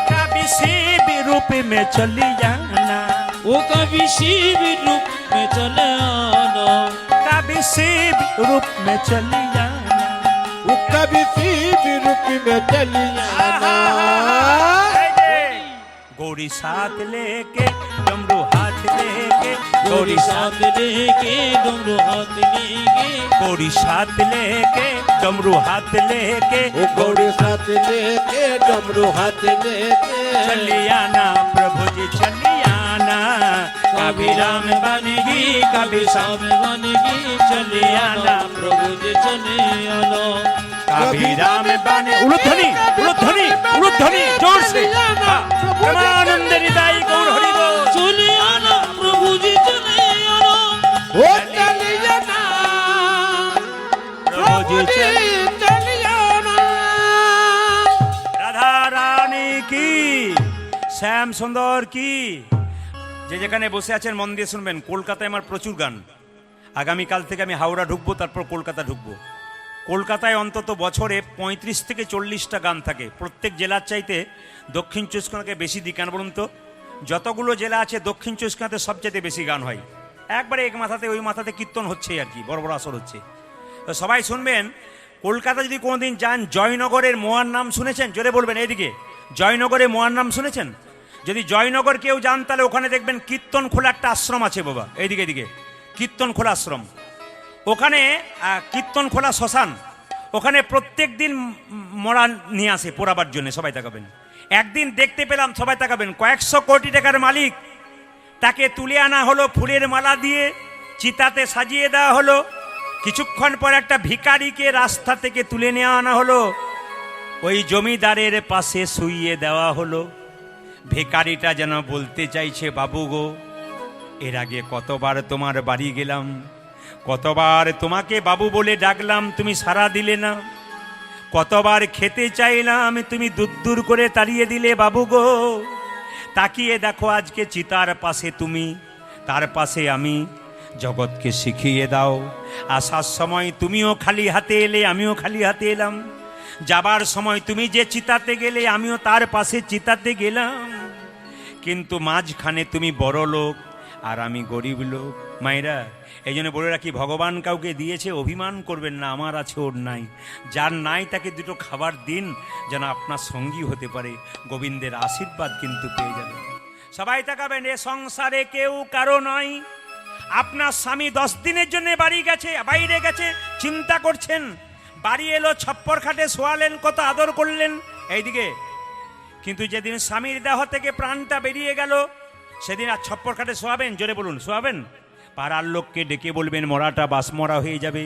कभी शिव रूप में चली जाना। वो कभी शिव रूप में चले आना। कभी शिव रूप में चली जाना। वो कभी शिव रूप में चली आना। गौरी साथ लेके डमरू हाथ लेके गौरी साथ लेके डमरू हाथ लेके गौरी साथ लेके डमरू हाथ लेके वो गौरी साथ लेके डमरू हाथ लेके चली आना प्रभु जी चली आना। कभी राम बनेगी कभी श्याम बनेगी चले आना प्रभु जी चले आना। कभी राम बने उलुध्वनि उलुध्वनि उलुध्वनि जोर से परमानंद निताई गौर हरि बोल। चले आना प्रभु जी चले आना। वो चली आना प्रभु जी चली चली आना। রাধা রানী কি শ্যাম সুন্দর কি। যে যেখানে বসে আছেন মন দিয়ে শুনবেন। কলকাতায় আমার প্রচুর গান। আগামীকাল থেকে আমি হাওড়া ঢুকবো, তারপর কলকাতা ঢুকবো। কলকাতায় অন্তত বছরে 35 থেকে 40টা গান থাকে। প্রত্যেক জেলার চাইতে দক্ষিণ চব্বিশ পরগনাকে বেশি দিই। কেন বলুন তো? যতগুলো জেলা আছে দক্ষিণ চব্বিশ পরগনাতে সবচেয়ে বেশি গান হয়। একবারে এক মাথাতে ওই মাথাতে কীর্তন হচ্ছেই আর কি, বড় বড় আসর হচ্ছে। তো সবাই শুনবেন। কলকাতা যদি কোনোদিন যান, জয়নগরের মোয়ার নাম শুনেছেন? জোরে বলবেন এইদিকে। জয়নগরের মোয়ার নাম শুনেছেন? যদি জয়নগর কেউ যান তাহলে ওখানে দেখবেন কীর্তন খোলা একটা আশ্রম আছে বাবা, এইদিকে এদিকে কীর্তন খোলা আশ্রম, ওখানে কীর্তন খোলা শ্মশান, ওখানে প্রত্যেক দিন মরা নিয়ে আসে পোড়াবার জন্য। সবাই তাকাবেন, একদিন দেখতে পেলাম, সবাই তাকাবেন, কয়েকশো কোটি টাকার মালিক, তাকে তুলে আনা হলো ফুলের মালা দিয়ে, চিতাতে সাজিয়ে দেওয়া হলো। কিছুক্ষণ পর একটা ভিখারিকে রাস্তা থেকে তুলে নিয়ে আনা হলো, ওই জমিদারের পাশে শুইয়ে দেওয়া হলো। ভিখারিটা যেন বলতে চাইছে, বাবু গো, এর আগে কতবার তোমার বাড়ি গেলাম, কতবার তোমাকে বাবু বলে ডাকলাম, তুমি সাড়া দিলে না, কতবার খেতে চাইলাম, তুমি দূর দূর করে তাড়িয়ে দিলে বাবু গো। তাকিয়ে দেখো আজকে চিতার পাশে তুমি, তার পাশে আমি, জগৎকে শিখিয়ে দাও। আসার সময় তুমিও খালি হাতে এলে, আমিও খালি হাতে এলাম, যাবার সময় তুমি যে চিতাতে গেলে আমিও তার পাশে চিতাতে গেলাম, কিন্তু মাঝখানে তুমি বড় লোক আর আমি গরিব লোক। মায়েরা, এই জন্য বলে রাখি, ভগবান কাউকে দিয়েছে অভিমান করবেন না, আমার আছে ওর নাই, যার নাই তাকে দুটো খাবার দিন, যেন আপনার সঙ্গী হতে পারে, গোবিন্দের আশীর্বাদ কিন্তু পেয়ে যাবেন। সবাই তাকাবেন, এ সংসারে কেউ কারো নয়। আপনার স্বামী 10 দিনের জন্য বাড়ি গেছে, বাইরে গেছে, চিন্তা করছেন, বাড়ি এলো, ছপ্পর খাটে শোয়ালেন, কত আদর করলেন এইদিকে, কিন্তু যেদিন স্বামীর দেহ থেকে প্রাণটা বেরিয়ে গেল সেদিন আর ছপ্পর খাটে শোয়াবেন? জোরে বলুন, শোয়াবেন? পাড়ার লোককে ডেকে বলবেন মরাটা বাসমরা হয়ে যাবে,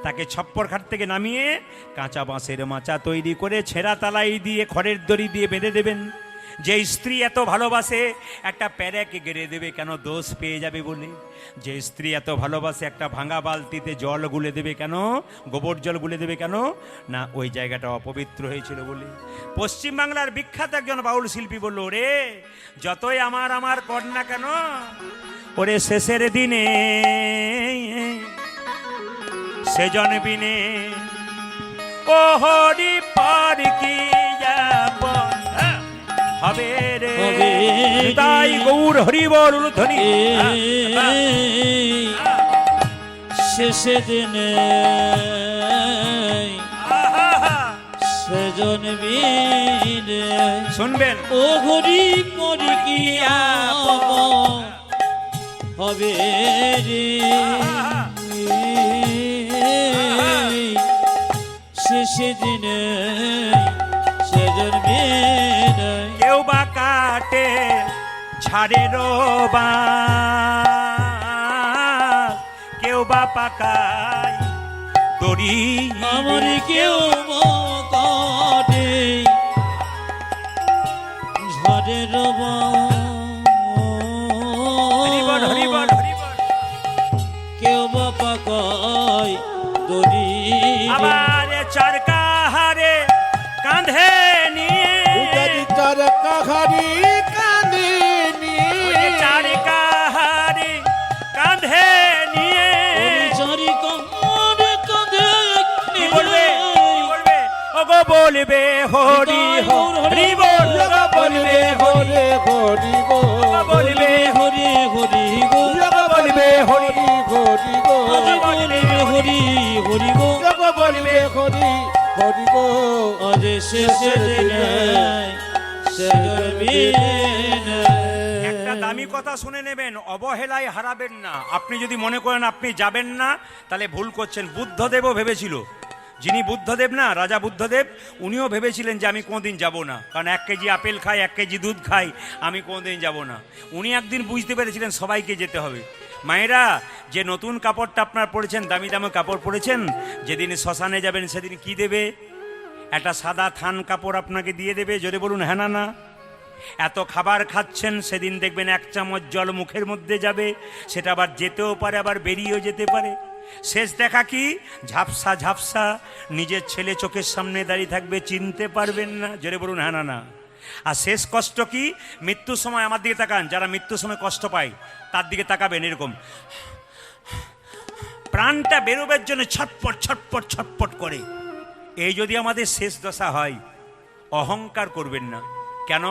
তাকে ছপ্পর খাট থেকে নামিয়ে কাঁচা বাঁশের মাচা তৈরি করে ছেঁড়া তালাই দিয়ে খড়ের দড়ি দিয়ে বেঁধে দেবেন। যে স্ত্রী এত ভালোবাসে একটা প্যারেকে গেড়ে দেবে, কেন? দোষ পেয়ে যাবে বলে। যে স্ত্রী এত ভালোবাসে একটা ভাঙা বালতিতে জল গুলে দেবে, কেন? গোবর জল গুলে দেবে, কেন? না, ওই জায়গাটা অপবিত্র হয়েছিল বলে। পশ্চিমবাংলার বিখ্যাত একজন বাউল শিল্পী বলল, রে যতই আমার আমার কর না কেন, ওরে শেষের দিনে সেজন বিনে ও হরি পার কি যাপন হবে রে, তাই গৌর হরি বল ধ্বনি। শেষে দিনে সেজন বিনে শুনবেন, ও হরি করি কি হবে রে, শেষে দিনে সেজন বিনে কেউ বা কাটে ছাড়ে রোবা, কেউ বা পাকায় দড়ি, আমার কেউ কাটে ঝড়ে রবা, হরিবল হরিবল হরিবল, কেউ বা পাকায় দড়ি, আবার চার কাহারে কাঁধে নিয়ে, চার কাহারি কাঁধে নিয়ে, চার কাহারে কাঁধে নিয়ে চারি কাহারে কাঁধে কি বলবে? কি বলবে? ওগো বলবে হরি হরি বল, ওগো বলবে হরি হরি গো, বলবে হরি হরি গো, বলবে হরি হরি গো, বলবে হরি হরি গো, বলবে হরি হরি গো। আজ শেষে দিনে সেজন বিনে। একটা দামি কথা শুনে নেবেন, অবহেলায় হারাবেন না। আপনি যদি মনে করেন আপনি যাবেন না, তাহলে ভুল করছেন। বুদ্ধদেবও ভেবেছিল, যিনি বুদ্ধদেব না, রাজা বুদ্ধদেব, উনিও ভেবেছিলেন যে আমি কোনোদিন যাব না, কারণ 1 কেজি আপেল খাই, 1 কেজি দুধ খাই, আমি কোনোদিন যাব না। উনি একদিন বুঝতে পেরেছিলেন সবাইকে যেতে হবে। মায়েরা, যে নতুন কাপড়টা আপনার পরেছেন, দামি দামি কাপড় পরেছেন, যেদিন শ্মশানে যাবেন সেদিন কি দেবে? একটা সাদা থান কাপড় আপনাকে দিয়ে দেবে। জোরে বলুন হ্যাঁ না না? এত খাবার খাচ্ছেন, সেদিন দেখবেন 1 চামচ জল মুখের মধ্যে যাবে, সেটা আবার যেতেও পারে, আবার বেরিয়েও যেতে পারে। শেষ দেখা কি? ঝাপসা ঝাপসা, নিজের ছেলে চোখের সামনে দাঁড়িয়ে থাকবে, চিনতে পারবেন না। জোরে বলুন হ্যাঁ না না? আর শেষ কষ্ট কি? মৃত্যুর সময় আমার দিকে তাকান, যারা মৃত্যুর সময় কষ্ট পায় তার দিকে তাকাবেন, এরকম প্রাণটা বেরোবার জন্য ছটপট ছটপট ছটপট করে। এই যদি আমাদের শেষ দশা হয়, অহংকার করবেন না। কেন?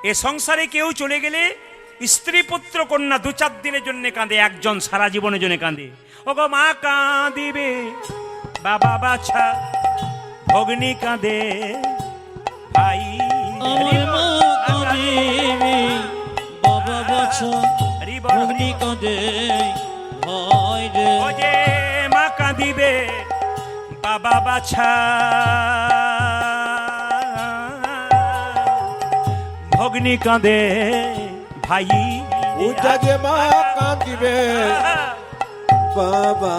এ সংসারে কেউ চলে গেলে স্ত্রী পুত্র কন্যা 2-4 দিনের জন্য কাঁদে, একজন সারা জীবনের জন্য কাঁদে। ওগো মা কাঁদিবে, বাবা বাছা ভগ্নী কাঁদে, ভাই আমার মা কাঁদিবে, কাঁদে ভাই রে ও যে মা কাঁদিবে বাবা বাছা, ভগ্নি কাঁদে ভাই, উজা যে মা কাঁদিবে বাবা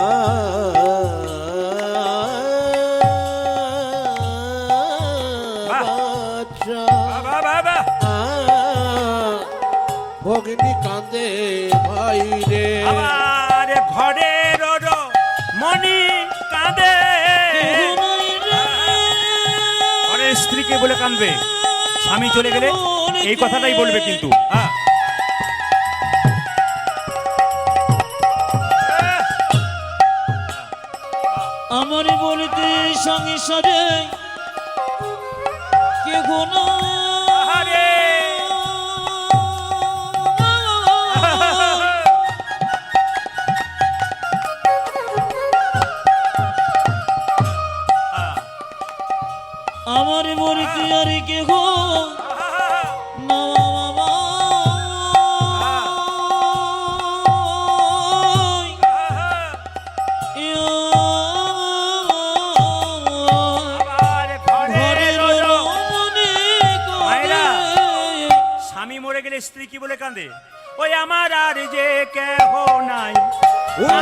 বাচ্চা, বাবা বাবা ভগ্নি কাঁদে ভাই রে। আমার ঘরের মনি কাঁদে, ঘরের স্ত্রীকে বলে কাঁদবে, স্বামী চলে গেলে এই কথাটাই বলবে কিন্তু। আমার বলতে সংসারে কে গোনা আরে আমার বলতে আর কে গো না বাবা স্বামী মরে গেলে স্ত্রী কি বলে কাঁদে? ওই আমার আর যে কেহ নাই,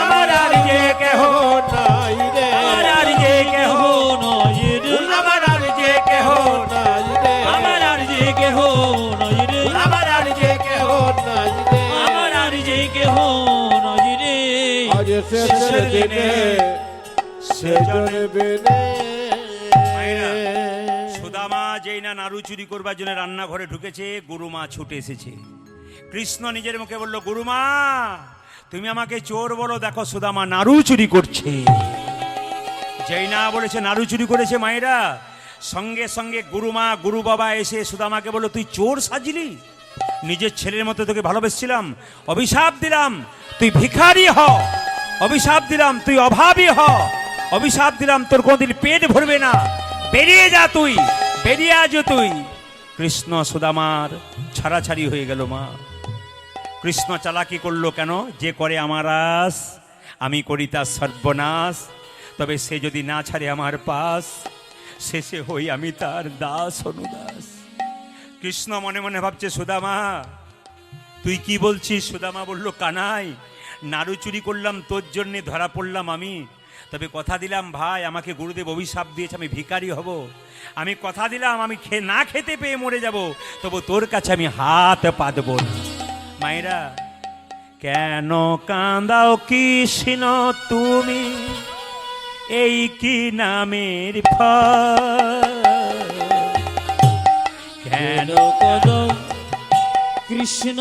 আমার আর যে কেহ নাই রে, আমার আর যে কেহ নয় রে আমার আর যে কেহ নাই রে, আমার আর যে কেহ নয় রে আমার আর যে কেহ নাই রে। আমার আর যে কেহ নয় রে আজ শেষের দিনে সেজনে বেনে সুদামা যেই না নাড়ু চুরি করবার জন্য রান্নাঘরে ঢুকেছে, গুরুমা ছুটে এসেছে। কৃষ্ণ নিজের মুখে বলল, গুরুমা তুমি আমাকে চোর বলো, দেখো সুদামা নাড়ু চুরি করছে। যেই না বলেছে নাড়ু চুরি করেছে, মায়েরা সঙ্গে সঙ্গে গুরুমা গুরু বাবা এসে সুদামাকে বলল, তুই চোর সাজলি? নিজের ছেলের মতো তোকে ভালোবেসেছিলাম, অভিশাপ দিলাম তুই ভিখারি হ, অভিশাপ দিলাম তুই অভাবী হ, অভিশাপ দিলাম তোর কোনদিন পেট ভরবে না, বেরিয়ে যা তুই, বেরিয়ে আজ তুই। কৃষ্ণ সুদামার ছাড়াছাড়ি হয়ে গেল। মা কৃষ্ণ চালাকি করলো কেন? যে করে আমার আস আমি করি তার সর্বনাশ, তবে সে যদি না ছাড়ে আমার পাশ, শেষে হই আমি তার দাস অনুদাস। কৃষ্ণ মনে মনে ভাবছে, সুদামা তুই কি বলছিস? সুদামা বলল, কানাই নাড়ু চুরি করলাম তোর জন্যে, ধরা পড়লাম আমি, তবে কথা দিলাম ভাই, আমাকে গুরুদেব অভিশাপ দিয়েছে আমি ভিখারি হব, আমি কথা দিলাম আমি না খেতে পেয়ে মরে যাব, তবু তোর কাছে আমি হাত পাতব না। মায়েরা কেন কাঁদাও কৃষ্ণ তুমি, এই কি নামের ফল? কেন কদ কৃষ্ণ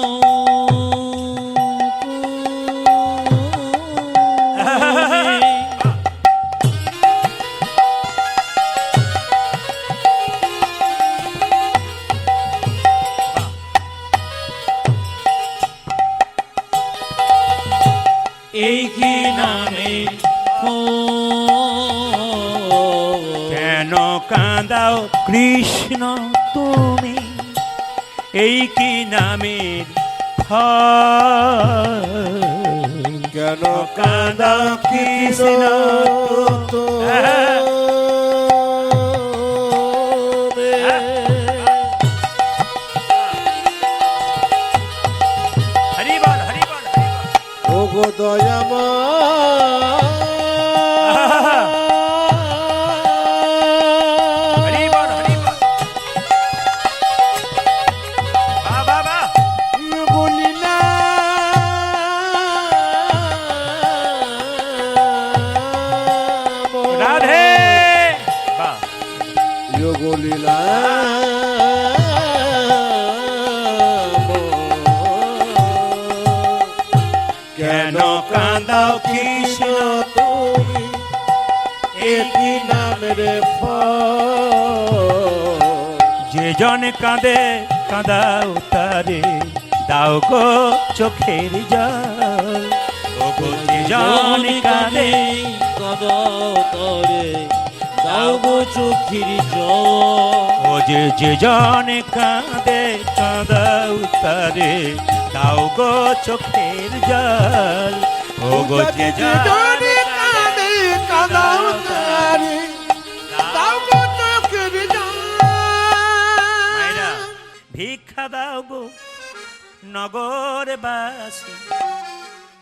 এই কি নামে কেন কাঁদাও কৃষ্ণ তুমি, এই কি নামের ফল? কেন কাঁদাও কৃষ্ণ হরি বল হরি বল হরি বল। ও গো দয়ামা হরি বল হরি বল। বাহ বাহ বাহ। বলিলা রাধে বাহ। বলিলা কেন কাঁদাও কৃষ্ণ তুমি একই নামের ফল? যে জন কাঁদে কাঁদাও তারে, দাও গো চোখের জল। ও গো যে জন কাঁদে তরে দাও গো চোখের জল। ও যে জন কাঁদে কাঁদাও তারে দাও গো চোখের জল ও গো যে জনি কানে কাঁদাও তারে দাও গো চোখের জল। মায়েরা ভিক্ষা দাও গো নগরবাসী,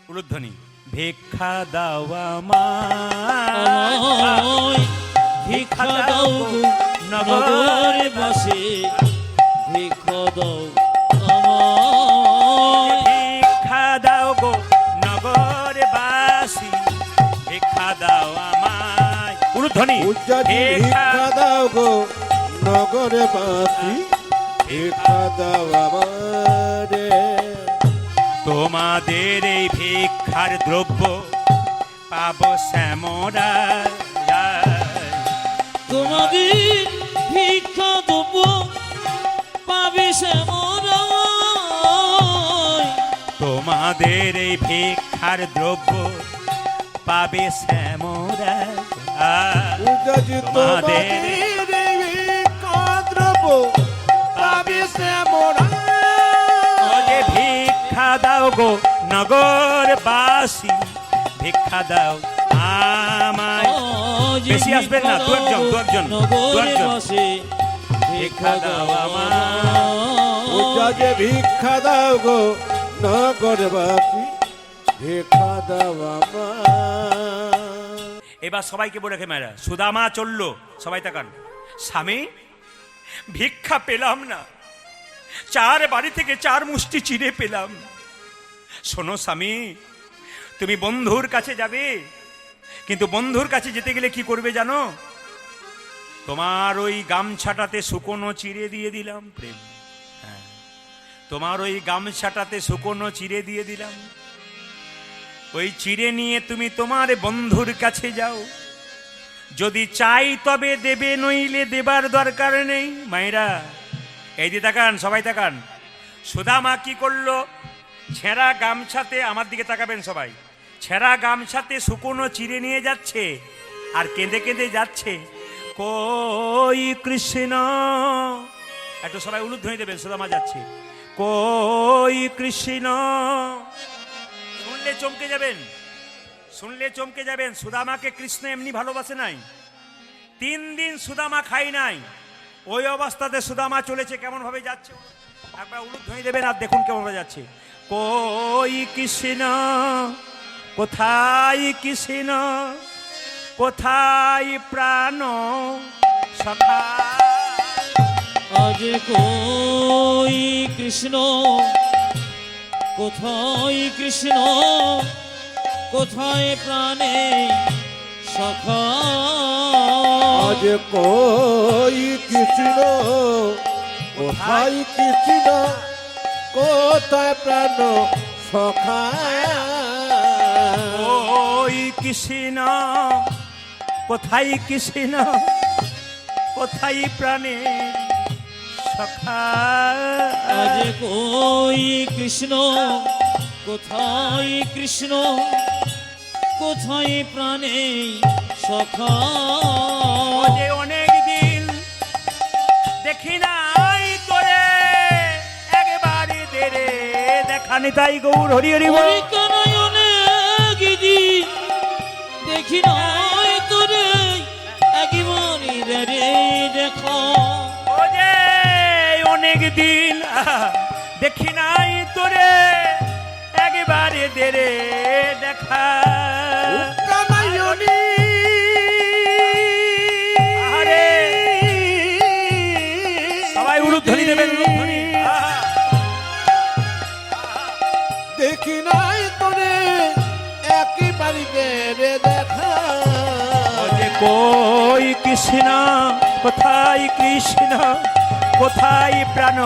উলুধ্বনি ভিক্ষা দাও আমায়, আমায় ভিক্ষা দাও গো নগরে বসে, ভিক্ষা দাও আমায়। ভিক্ষা দাও গো নগরবাসী, ভিক্ষা দাও আমায়, উলুধ্বনি উজ্জাজি ভিক্ষা দাও গো নগরে বাসি, ভিক্ষা দাও আমারে। তোমাদের এই ভিক্ষার দ্রব্য পাবো শ্যামরা, তোমাদের ভিক্ষা দেব পাবে শ্যামরায়, তোমাদের এই ভিক্ষার দ্রব্য পাবে শ্যামরা, উজ্জাজি তোমাদের ভিক্ষা দ্রব্য পাবে শ্যামরা। যে ভিক্ষা দাও গো নগরবাসী, ভিক্ষা দাও আমায়। আজ বেশি আসবেন না, ভিক্ষা দু একজন, দাও গো নগরে বসে, ভিক্ষা দাও আমায়। উজ্জাজি ভিক্ষা দাও গো নগরে বাসি, ভিক্ষা দাও আমায়। এবার সবাইকে বলে রেখে মেয়েরা, সুদামা চললো, সবাই তাকান। স্বামী ভিক্ষা পেলাম না, চার বাড়ি থেকে চার মুষ্টি চিড়ে পেলাম। শোনো স্বামী, তুমি বন্ধুর কাছে যাবে, কিন্তু বন্ধুর কাছে যেতে গেলে কি করবে জানো? তোমার ওই গামছাটাতে শুকনো চিড়ে দিয়ে দিলাম। প্রেম, হ্যাঁ, তোমার ওই গামছাটাতে শুকনো চিড়ে দিয়ে দিলাম। ওই চিড়ে নিয়ে তুমি তোমার বন্ধুর কাছে যাও, যদি চাই তবে দেবে, নইলে দেবার দরকার নেই। মায়েরা এই দিয়ে তাকান, সবাই তাকান। সুদামা কি করলো? ছেঁড়া গামছাতে, আমার দিকে তাকাবেন সবাই, ছেঁড়া গামছাতে শুকনো চিড়ে নিয়ে যাচ্ছে আর কেঁদে কেঁদে যাচ্ছে, কই কৃষ্ণ। একটু সবাই উলুধ্বনি দেবেন, সুদামা যাচ্ছে, কই কৃষ্ণ। শুনলে চমকে যাবেন, শুনলে চমকে যাবেন। সুদামাকে কৃষ্ণ এমনি ভালোবাসে নাই, 3 দিন সুদামা খাই নাই। ওই অবস্থাতে সুদামা চলেছে, কেমন ভাবে যাচ্ছে একবার উলুধ্বনি দেবেন আর দেখুন কেমন ভাবে যাচ্ছে। কই কৃষ্ণ, কোথায় কৃষ্ণ, কোথায় প্রাণ সখা। আজ কই কৃষ্ণ, কোথায় কৃষ্ণ, কোথায় প্রাণে সখা। আজ কই কৃষ্ণ, কোথায় কৃষ্ণ, কোথায় প্রাণ সখা। ওই কৃষ্ণ, কোথায় কৃষ্ণ, কোথায় প্রাণে সখা। আজ কই কৃষ্ণ, কোথায় কৃষ্ণ, কোথায় প্রাণে সখা। যে অনেক দিন দেখি নাই তোরে, একবারে দেরে দেখানি তাই গৌর হরি হরি বল। ওই কানায়নে গিদি দেখি নাই তোরে, একবারে রে দেখো। ও যে অনেক দিন দেখি নাই তোরে, একবারে দেরে দেখা। কানাইনি আরে সবাই উলুধ্বনি দেবেন, উলুধ্বনি। দেখি নাই তোরে, একই বাড়িতে রে দেখা। ও যে কই কৃষ্ণ, কোথায় কৃষ্ণ, কোথায় প্রাণ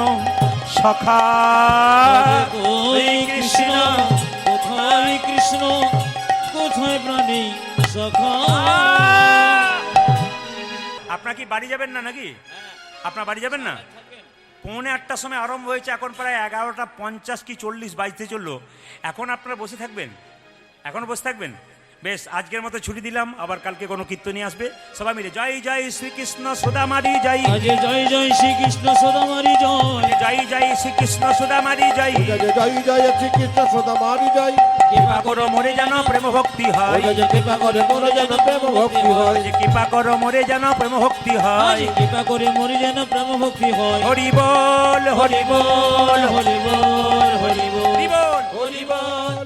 সখা। ওই কৃষ্ণ, কোথায় কৃষ্ণ, কোথায় প্রাণী সখা। আপনার কি বাড়ি যাবেন না নাকি? আপনার বাড়ি যাবেন না? 1:45টার সময় আরম্ভ হয়েছে, এখন প্রায় 11:50 কি 40 বাজতে চললো। এখন আপনারা বসে থাকবেন? এখন বসে থাকবেন? বেশ, আজকের মতো ছুটি দিলাম, আবার কালকে কোনো কীর্তনী আসবে। সবাই মিলে জয় জয় শ্রীকৃষ্ণ সুদামারি জয়, আজ জয় জয় শ্রীকৃষ্ণ সদামারি জয়, জয় জয় শ্রীকৃষ্ণ সুদামারি জয়। জয় জয় শ্রীকৃষ্ণ সদামারি জয়। কৃপা করো মোরে যেন প্রেম ভক্তি হয়, কৃপা করে মোর যেন প্রেম ভক্তি হয়। কৃপা করো মোরে যেন প্রেম ভক্তি আজ হয়। কৃপা করে মরি যেন প্রেম ভক্তি হয়। হরি বল হরি বল হরি বল হরি বল হরি বল। হরি বল।